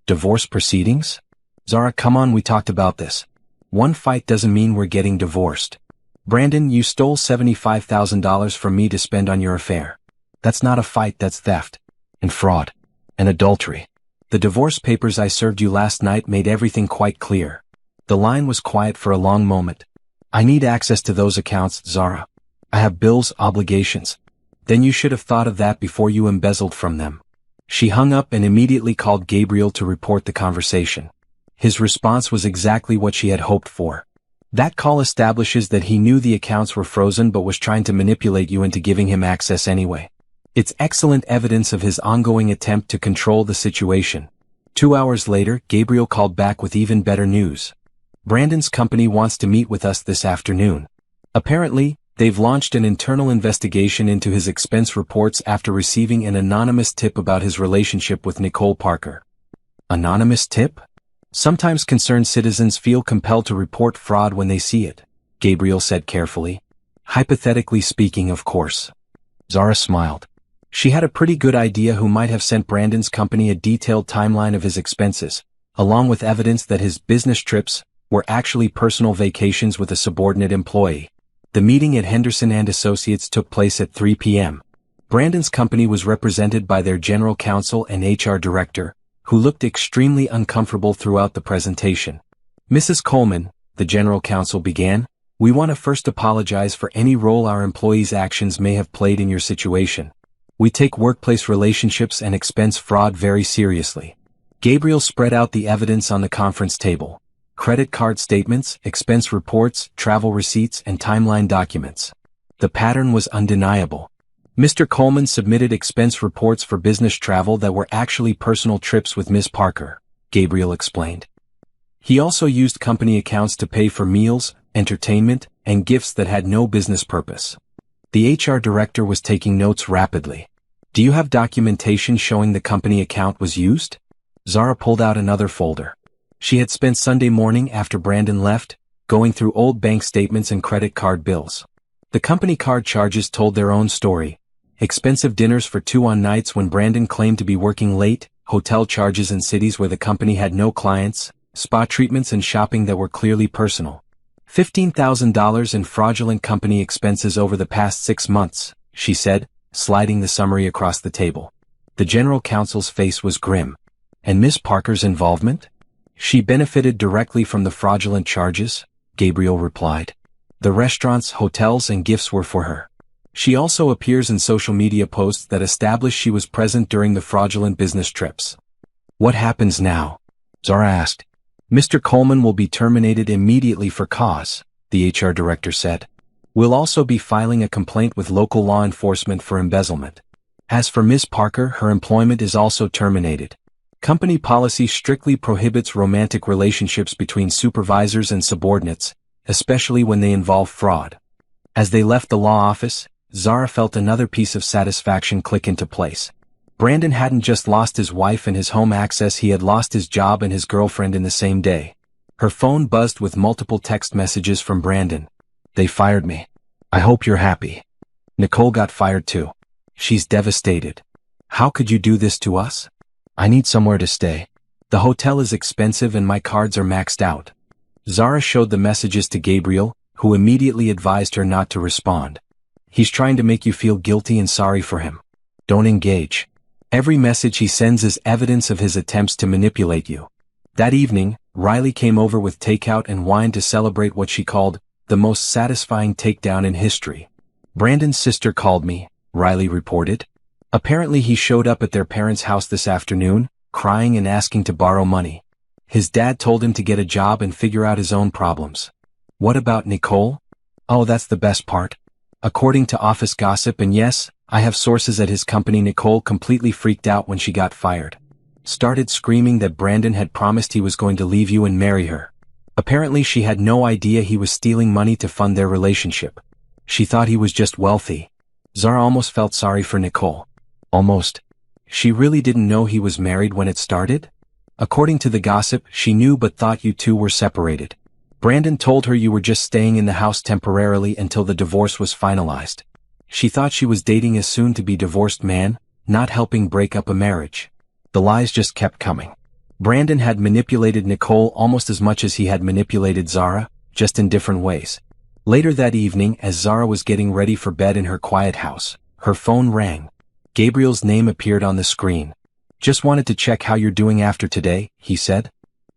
Speaker 1: Divorce proceedings? Zara, come on, we talked about this. One fight doesn't mean we're getting divorced. Brandon, you stole $75,000 from me to spend on your affair. That's not a fight, that's theft. And fraud. And adultery. The divorce papers I served you last night made everything quite clear. The line was quiet for a long moment. I need access to those accounts, Zara. I have bills, obligations. Then you should have thought of that before you embezzled from them. She hung up and immediately called Gabriel to report the conversation. His response was exactly what she had hoped for. That call establishes that he knew the accounts were frozen but was trying to manipulate you into giving him access anyway. It's excellent evidence of his ongoing attempt to control the situation. 2 hours later, Gabriel called back with even better news. Brandon's company wants to meet with us this afternoon. Apparently, they've launched an internal investigation into his expense reports after receiving an anonymous tip about his relationship with Nicole Parker. Anonymous tip? Sometimes concerned citizens feel compelled to report fraud when they see it, Gabriel said carefully. Hypothetically speaking, of course. Zara smiled. She had a pretty good idea who might have sent Brandon's company a detailed timeline of his expenses, along with evidence that his business trips were actually personal vacations with a subordinate employee. The meeting at Henderson & Associates took place at 3 p.m. Brandon's company was represented by their general counsel and HR director, who looked extremely uncomfortable throughout the presentation. Mrs. Coleman, the general counsel began, we want to first apologize for any role our employees' actions may have played in your situation. We take workplace relationships and expense fraud very seriously. Gabriel spread out the evidence on the conference table. Credit card statements, expense reports, travel receipts, and timeline documents. The pattern was undeniable. Mr. Coleman submitted expense reports for business travel that were actually personal trips with Miss Parker, Gabriel explained. He also used company accounts to pay for meals, entertainment, and gifts that had no business purpose. The HR director was taking notes rapidly. Do you have documentation showing the company account was used? Zara pulled out another folder. She had spent Sunday morning after Brandon left, going through old bank statements and credit card bills. The company card charges told their own story. Expensive dinners for two on nights when Brandon claimed to be working late, hotel charges in cities where the company had no clients, spa treatments and shopping that were clearly personal. $15,000 in fraudulent company expenses over the past 6 months, she said, sliding the summary across the table. The general counsel's face was grim. And Miss Parker's involvement? She benefited directly from the fraudulent charges, Gabriel replied. The restaurants, hotels, and gifts were for her. She also appears in social media posts that establish she was present during the fraudulent business trips. What happens now? Zara asked. Mr. Coleman will be terminated immediately for cause, the HR director said. We'll also be filing a complaint with local law enforcement for embezzlement. As for Miss Parker, her employment is also terminated. Company policy strictly prohibits romantic relationships between supervisors and subordinates, especially when they involve fraud. As they left the law office, Zara felt another piece of satisfaction click into place. Brandon hadn't just lost his wife and his home access, he had lost his job and his girlfriend in the same day. Her phone buzzed with multiple text messages from Brandon. They fired me. I hope you're happy. Nicole got fired too. She's devastated. How could you do this to us? I need somewhere to stay. The hotel is expensive and my cards are maxed out. Zara showed the messages to Gabriel, who immediately advised her not to respond. He's trying to make you feel guilty and sorry for him. Don't engage. Every message he sends is evidence of his attempts to manipulate you. That evening, Riley came over with takeout and wine to celebrate what she called the most satisfying takedown in history. Brandon's sister called me, Riley reported. Apparently he showed up at their parents' house this afternoon, crying and asking to borrow money. His dad told him to get a job and figure out his own problems. What about Nicole? Oh, that's the best part. According to office gossip, and yes, I have sources at his company, Nicole completely freaked out when she got fired. Started screaming that Brandon had promised he was going to leave you and marry her. Apparently she had no idea he was stealing money to fund their relationship. She thought he was just wealthy. Zara almost felt sorry for Nicole. Almost. She really didn't know he was married when it started? According to the gossip, she knew but thought you two were separated. Brandon told her you were just staying in the house temporarily until the divorce was finalized. She thought she was dating a soon-to-be-divorced man, not helping break up a marriage. The lies just kept coming. Brandon had manipulated Nicole almost as much as he had manipulated Zara, just in different ways. Later that evening, as Zara was getting ready for bed in her quiet house, her phone rang. Gabriel's name appeared on the screen. Just wanted to check how you're doing after today, he said.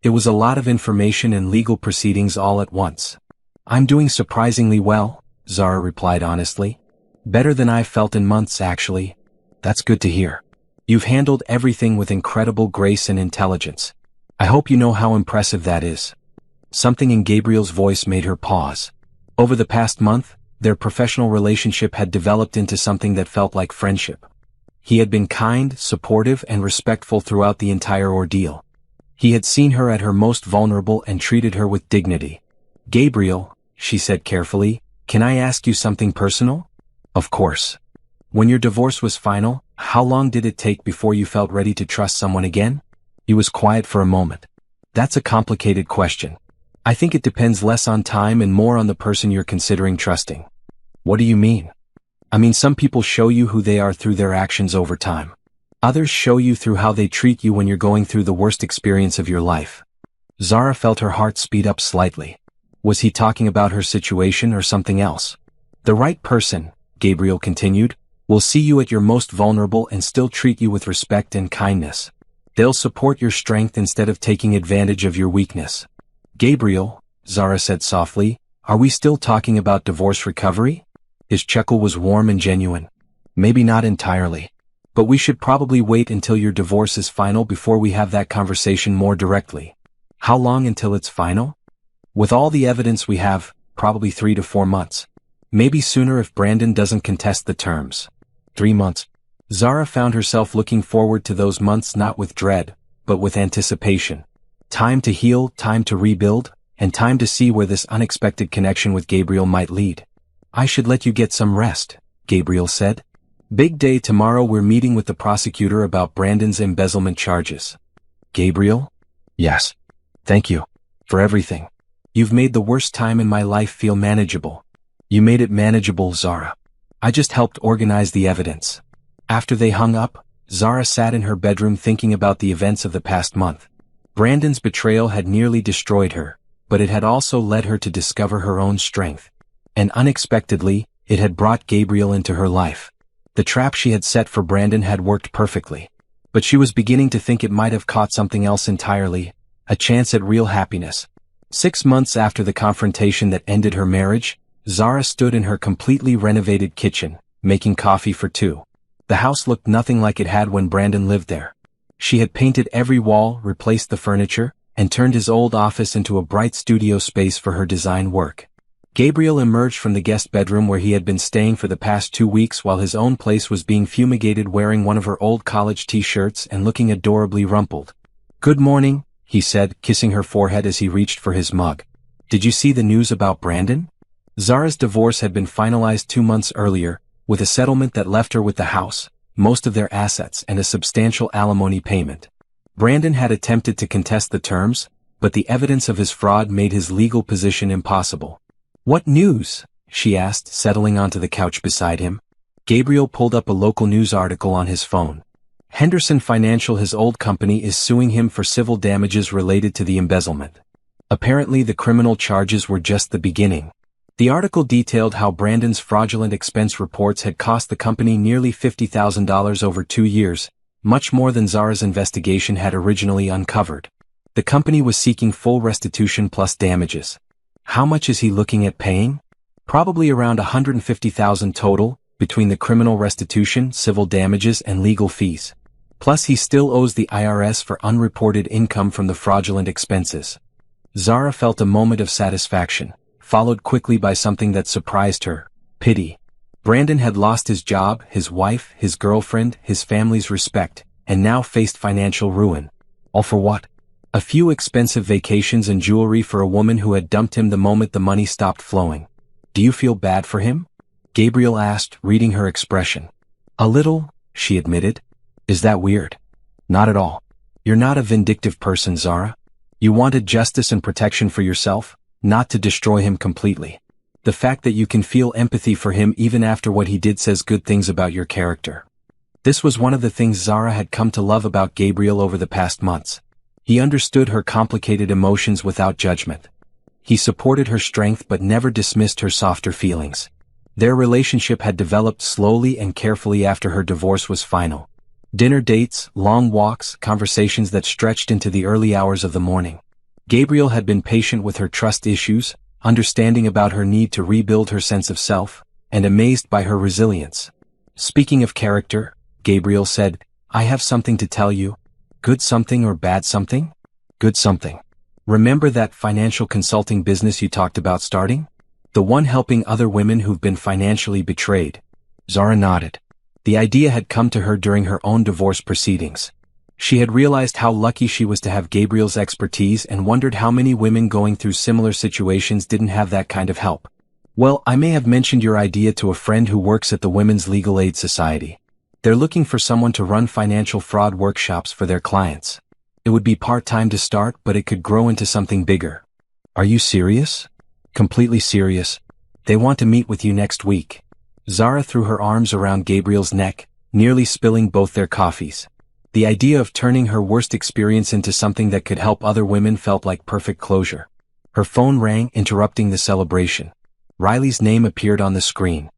Speaker 1: It was a lot of information and legal proceedings all at once. I'm doing surprisingly well, Zara replied honestly. Better than I've felt in months, actually. That's good to hear. You've handled everything with incredible grace and intelligence. I hope you know how impressive that is. Something in Gabriel's voice made her pause. Over the past month, their professional relationship had developed into something that felt like friendship. He had been kind, supportive, and respectful throughout the entire ordeal. He had seen her at her most vulnerable and treated her with dignity. Gabriel, she said carefully, can I ask you something personal? Of course. When your divorce was final, how long did it take before you felt ready to trust someone again? He was quiet for a moment. That's a complicated question. I think it depends less on time and more on the person you're considering trusting. What do you mean? I mean, some people show you who they are through their actions over time. Others show you through how they treat you when you're going through the worst experience of your life. Zara felt her heart speed up slightly. Was he talking about her situation or something else? The right person, Gabriel continued, will see you at your most vulnerable and still treat you with respect and kindness. They'll support your strength instead of taking advantage of your weakness. Gabriel, Zara said softly, are we still talking about divorce recovery? His chuckle was warm and genuine. Maybe not entirely. But we should probably wait until your divorce is final before we have that conversation more directly. How long until it's final? With all the evidence we have, probably 3 to 4 months. Maybe sooner if Brandon doesn't contest the terms. 3 months. Zara found herself looking forward to those months not with dread, but with anticipation. Time to heal, time to rebuild, and time to see where this unexpected connection with Gabriel might lead. I should let you get some rest, Gabriel said. Big day tomorrow, we're meeting with the prosecutor about Brandon's embezzlement charges. Gabriel? Yes. Thank you. For everything. You've made the worst time in my life feel manageable. You made it manageable, Zara. I just helped organize the evidence. After they hung up, Zara sat in her bedroom thinking about the events of the past month. Brandon's betrayal had nearly destroyed her, but it had also led her to discover her own strength. And unexpectedly, it had brought Gabriel into her life. The trap she had set for Brandon had worked perfectly. But she was beginning to think it might have caught something else entirely, a chance at real happiness. 6 months after the confrontation that ended her marriage, Zara stood in her completely renovated kitchen, making coffee for two. The house looked nothing like it had when Brandon lived there. She had painted every wall, replaced the furniture, and turned his old office into a bright studio space for her design work. Gabriel emerged from the guest bedroom where he had been staying for the past 2 weeks while his own place was being fumigated, wearing one of her old college t-shirts and looking adorably rumpled. "Good morning," he said, kissing her forehead as he reached for his mug. "Did you see the news about Brandon?" Zara's divorce had been finalized 2 months earlier, with a settlement that left her with the house, most of their assets, and a substantial alimony payment. Brandon had attempted to contest the terms, but the evidence of his fraud made his legal position impossible. "What news?" she asked, settling onto the couch beside him. Gabriel pulled up a local news article on his phone. Henderson Financial, his old company, is suing him for civil damages related to the embezzlement. Apparently the criminal charges were just the beginning. The article detailed how Brandon's fraudulent expense reports had cost the company nearly $50,000 over 2 years, much more than Zara's investigation had originally uncovered. The company was seeking full restitution plus damages. How much is he looking at paying? Probably around $150,000 total, between the criminal restitution, civil damages, and legal fees. Plus he still owes the IRS for unreported income from the fraudulent expenses. Zara felt a moment of satisfaction, followed quickly by something that surprised her: pity. Brandon had lost his job, his wife, his girlfriend, his family's respect, and now faced financial ruin. All for what? A few expensive vacations and jewelry for a woman who had dumped him the moment the money stopped flowing. "Do you feel bad for him?" Gabriel asked, reading her expression. "A little," she admitted. "Is that weird?" "Not at all. You're not a vindictive person, Zara. You wanted justice and protection for yourself, not to destroy him completely. The fact that you can feel empathy for him even after what he did says good things about your character." This was one of the things Zara had come to love about Gabriel over the past months. He understood her complicated emotions without judgment. He supported her strength but never dismissed her softer feelings. Their relationship had developed slowly and carefully after her divorce was final. Dinner dates, long walks, conversations that stretched into the early hours of the morning. Gabriel had been patient with her trust issues, understanding about her need to rebuild her sense of self, and amazed by her resilience. "Speaking of character," Gabriel said, "I have something to tell you." "Good something or bad something?" "Good something. Remember that financial consulting business you talked about starting? The one helping other women who've been financially betrayed?" Zara nodded. The idea had come to her during her own divorce proceedings. She had realized how lucky she was to have Gabriel's expertise and wondered how many women going through similar situations didn't have that kind of help. "Well, I may have mentioned your idea to a friend who works at the Women's Legal Aid Society. They're looking for someone to run financial fraud workshops for their clients. It would be part-time to start, but it could grow into something bigger." "Are you serious?" "Completely serious. They want to meet with you next week." Zara threw her arms around Gabriel's neck, nearly spilling both their coffees. The idea of turning her worst experience into something that could help other women felt like perfect closure. Her phone rang, interrupting the celebration. Riley's name appeared on the screen.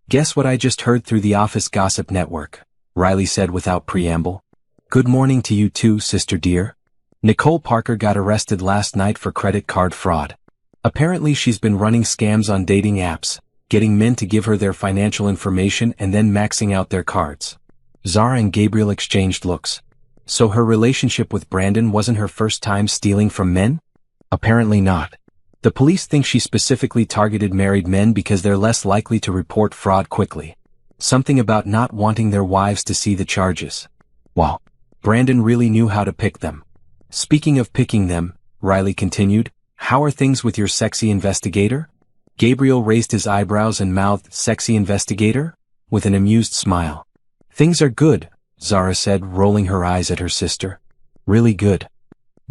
Speaker 1: "Guess what I just heard through the office gossip network," Riley said without preamble. "Good morning to you too, sister dear. Nicole Parker got arrested last night for credit card fraud. Apparently she's been running scams on dating apps, getting men to give her their financial information and then maxing out their cards." Zara and Gabriel exchanged looks. So her relationship with Brandon wasn't her first time stealing from men? Apparently not. The police think she specifically targeted married men because they're less likely to report fraud quickly. Something about not wanting their wives to see the charges. Wow. Brandon really knew how to pick them. Speaking of picking them, Riley continued, how are things with your sexy investigator? Gabriel raised his eyebrows and mouthed, sexy investigator? With an amused smile. Things are good, Zara said, rolling her eyes at her sister. Really good.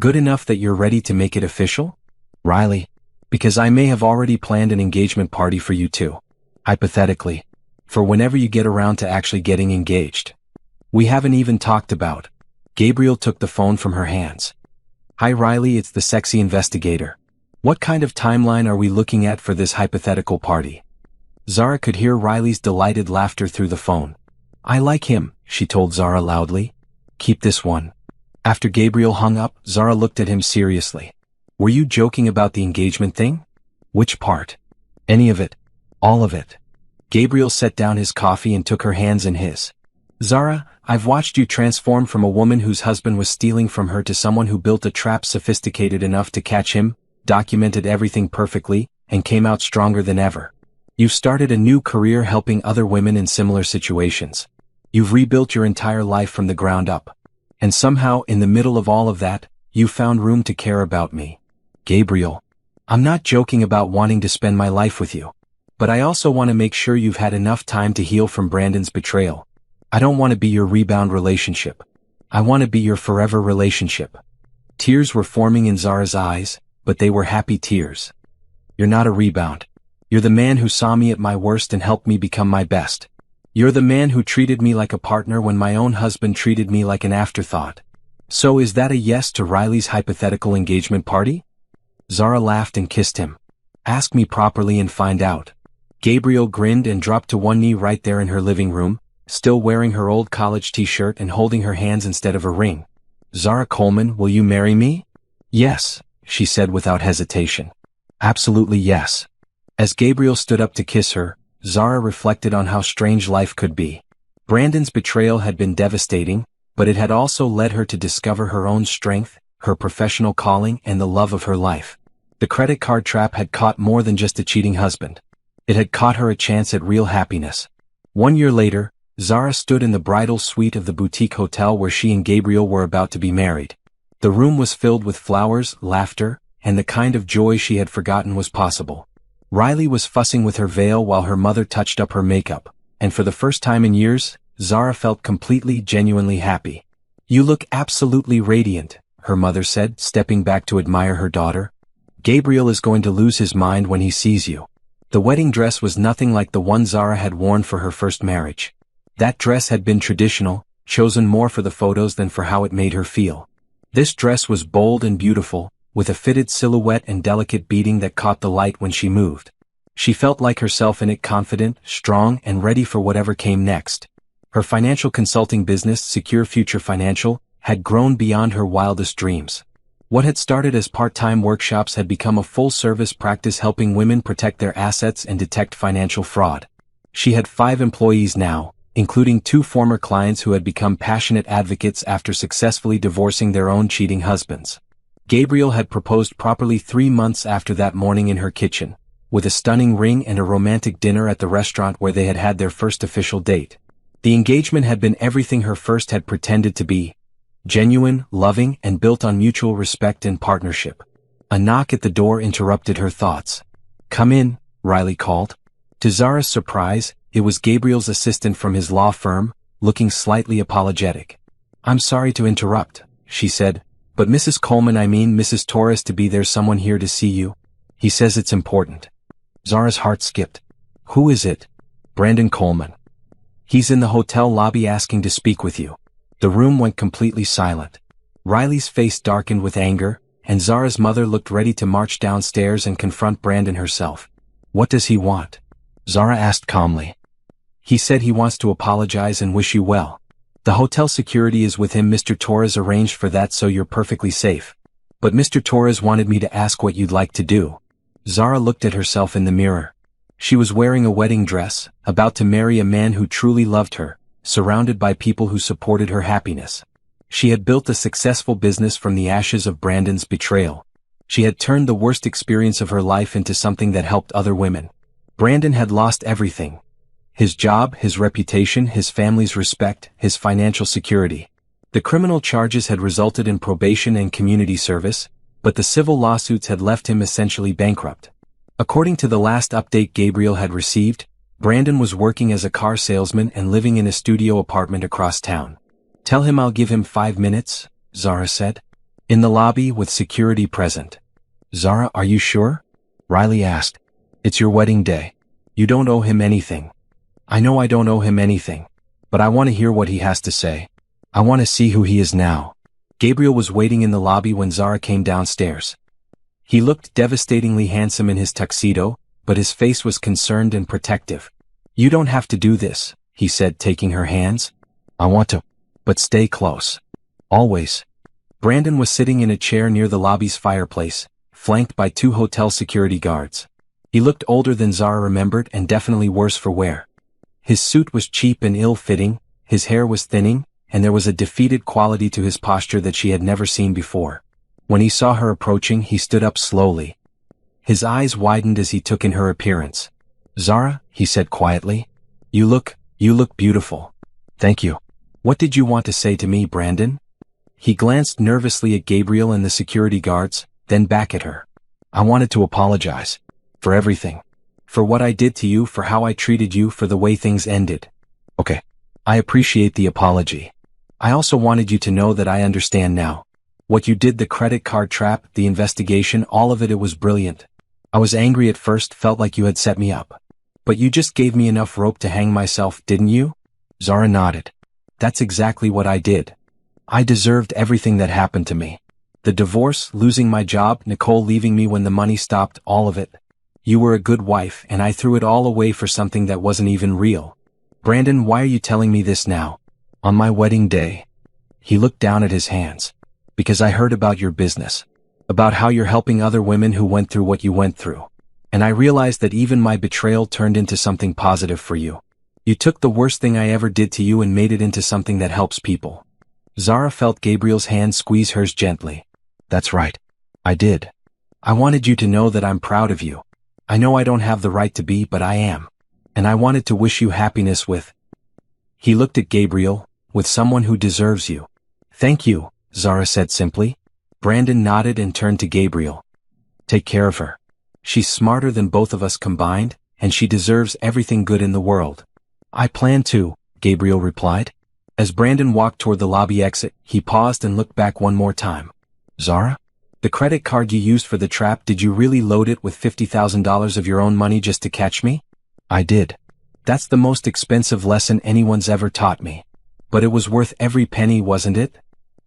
Speaker 1: Good enough that you're ready to make it official? Riley. Because I may have already planned an engagement party for you too. Hypothetically. For whenever you get around to actually getting engaged. We haven't even talked about. Gabriel took the phone from her hands. Hi Riley, it's the sexy investigator. What kind of timeline are we looking at for this hypothetical party? Zara could hear Riley's delighted laughter through the phone. I like him, she told Zara loudly. Keep this one. After Gabriel hung up, Zara looked at him seriously. Were you joking about the engagement thing? Which part? Any of it. All of it. Gabriel set down his coffee and took her hands in his. Zara, I've watched you transform from a woman whose husband was stealing from her to someone who built a trap sophisticated enough to catch him, documented everything perfectly, and came out stronger than ever. You've started a new career helping other women in similar situations. You've rebuilt your entire life from the ground up. And somehow, in the middle of all of that, you found room to care about me. Gabriel. I'm not joking about wanting to spend my life with you. But I also want to make sure you've had enough time to heal from Brandon's betrayal. I don't want to be your rebound relationship. I want to be your forever relationship. Tears were forming in Zara's eyes, but they were happy tears. You're not a rebound. You're the man who saw me at my worst and helped me become my best. You're the man who treated me like a partner when my own husband treated me like an afterthought. So is that a yes to Riley's hypothetical engagement party? Zara laughed and kissed him. Ask me properly and find out. Gabriel grinned and dropped to one knee right there in her living room, still wearing her old college t-shirt and holding her hands instead of a ring. Zara Coleman, will you marry me? Yes, she said without hesitation. Absolutely yes. As Gabriel stood up to kiss her, Zara reflected on how strange life could be. Brandon's betrayal had been devastating, but it had also led her to discover her own strength, her professional calling, and the love of her life. The credit card trap had caught more than just a cheating husband. It had caught her a chance at real happiness. 1 year later, Zara stood in the bridal suite of the boutique hotel where she and Gabriel were about to be married. The room was filled with flowers, laughter, and the kind of joy she had forgotten was possible. Riley was fussing with her veil while her mother touched up her makeup, and for the first time in years, Zara felt completely, genuinely happy. You look absolutely radiant, her mother said, stepping back to admire her daughter. Gabriel is going to lose his mind when he sees you. The wedding dress was nothing like the one Zara had worn for her first marriage. That dress had been traditional, chosen more for the photos than for how it made her feel. This dress was bold and beautiful, with a fitted silhouette and delicate beading that caught the light when she moved. She felt like herself in it, confident, strong, and ready for whatever came next. Her financial consulting business, Secure Future Financial, had grown beyond her wildest dreams. What had started as part-time workshops had become a full-service practice helping women protect their assets and detect financial fraud. She had 5 employees now, including 2 former clients who had become passionate advocates after successfully divorcing their own cheating husbands. Gabriel had proposed properly 3 months after that morning in her kitchen, with a stunning ring and a romantic dinner at the restaurant where they had had their first official date. The engagement had been everything her first had pretended to be. Genuine, loving, and built on mutual respect and partnership. A knock at the door interrupted her thoughts. Come in, Riley called. To Zara's surprise, it was Gabriel's assistant from his law firm, looking slightly apologetic. I'm sorry to interrupt, she said, but Mrs. Coleman, Mrs. Torres to be there's someone here to see you. He says it's important. Zara's heart skipped. Who is it? Brandon Coleman. He's in the hotel lobby asking to speak with you. The room went completely silent. Riley's face darkened with anger, and Zara's mother looked ready to march downstairs and confront Brandon herself. What does he want? Zara asked calmly. He said he wants to apologize and wish you well. The hotel security is with him. Mr. Torres arranged for that, so you're perfectly safe. But Mr. Torres wanted me to ask what you'd like to do. Zara looked at herself in the mirror. She was wearing a wedding dress, about to marry a man who truly loved her, surrounded by people who supported her happiness. She had built a successful business from the ashes of Brandon's betrayal. She had turned the worst experience of her life into something that helped other women. Brandon had lost everything. His job, his reputation, his family's respect, his financial security. The criminal charges had resulted in probation and community service, but the civil lawsuits had left him essentially bankrupt. According to the last update Gabriel had received, Brandon was working as a car salesman and living in a studio apartment across town. "Tell him I'll give him 5 minutes," Zara said. In the lobby with security present. "Zara, are you sure?" Riley asked. "It's your wedding day. You don't owe him anything." "I know I don't owe him anything, but I want to hear what he has to say. I want to see who he is now." Gabriel was waiting in the lobby when Zara came downstairs. He looked devastatingly handsome in his tuxedo, but his face was concerned and protective. "You don't have to do this," he said, taking her hands. "I want to. But stay close. Always." Brandon was sitting in a chair near the lobby's fireplace, flanked by 2 hotel security guards. He looked older than Zara remembered and definitely worse for wear. His suit was cheap and ill-fitting, his hair was thinning, and there was a defeated quality to his posture that she had never seen before. When he saw her approaching, he stood up slowly. His eyes widened as he took in her appearance. "Zara," he said quietly, you look beautiful." "Thank you. What did you want to say to me, Brandon?" He glanced nervously at Gabriel and the security guards, then back at her. "I wanted to apologize. For everything. For what I did to you, for how I treated you, for the way things ended." "Okay. I appreciate the apology. I also wanted you to know that I understand now. What you did, the credit card trap, the investigation, all of it was brilliant. I was angry at first, felt like you had set me up. But you just gave me enough rope to hang myself, didn't you?" Zara nodded. "That's exactly what I did. I deserved everything that happened to me. The divorce, losing my job, Nicole leaving me when the money stopped, all of it. You were a good wife, and I threw it all away for something that wasn't even real. Brandon, why are you telling me this now? On my wedding day?" He looked down at his hands. "Because I heard about your business. About how you're helping other women who went through what you went through. And I realized that even my betrayal turned into something positive for you. You took the worst thing I ever did to you and made it into something that helps people." Zara felt Gabriel's hand squeeze hers gently. "That's right. I did. I wanted you to know that I'm proud of you. I know I don't have the right to be, but I am. And I wanted to wish you happiness with—" He looked at Gabriel, "with someone who deserves you." "Thank you," Zara said simply. Brandon nodded and turned to Gabriel. "Take care of her. She's smarter than both of us combined, and she deserves everything good in the world." "I plan to," Gabriel replied. As Brandon walked toward the lobby exit, he paused and looked back one more time. "Zara? The credit card you used for the trap, did you really load it with $50,000 of your own money just to catch me?" "I did. That's the most expensive lesson anyone's ever taught me. But it was worth every penny, wasn't it?"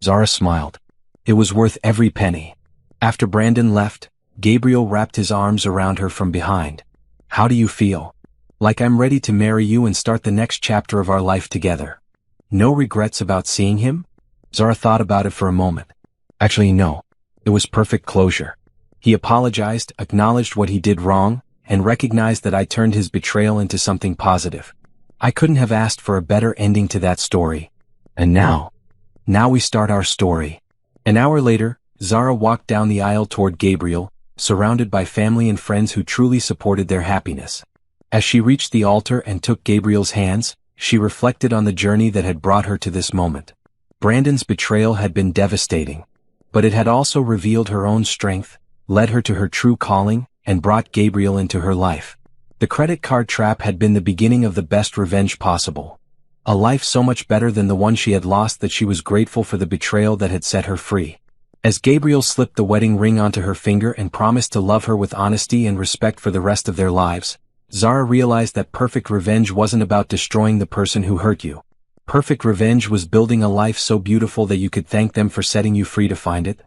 Speaker 1: Zara smiled. "It was worth every penny." After Brandon left, Gabriel wrapped his arms around her from behind. "How do you feel?" "Like I'm ready to marry you and start the next chapter of our life together." "No regrets about seeing him?" Zara thought about it for a moment. "Actually, no. It was perfect closure. He apologized, acknowledged what he did wrong, and recognized that I turned his betrayal into something positive. I couldn't have asked for a better ending to that story. And now we start our story." An hour later, Zara walked down the aisle toward Gabriel, surrounded by family and friends who truly supported their happiness. As she reached the altar and took Gabriel's hands, she reflected on the journey that had brought her to this moment. Brandon's betrayal had been devastating, but it had also revealed her own strength, led her to her true calling, and brought Gabriel into her life. The credit card trap had been the beginning of the best revenge possible. A life so much better than the one she had lost that she was grateful for the betrayal that had set her free. As Gabriel slipped the wedding ring onto her finger and promised to love her with honesty and respect for the rest of their lives, Zara realized that perfect revenge wasn't about destroying the person who hurt you. Perfect revenge was building a life so beautiful that you could thank them for setting you free to find it.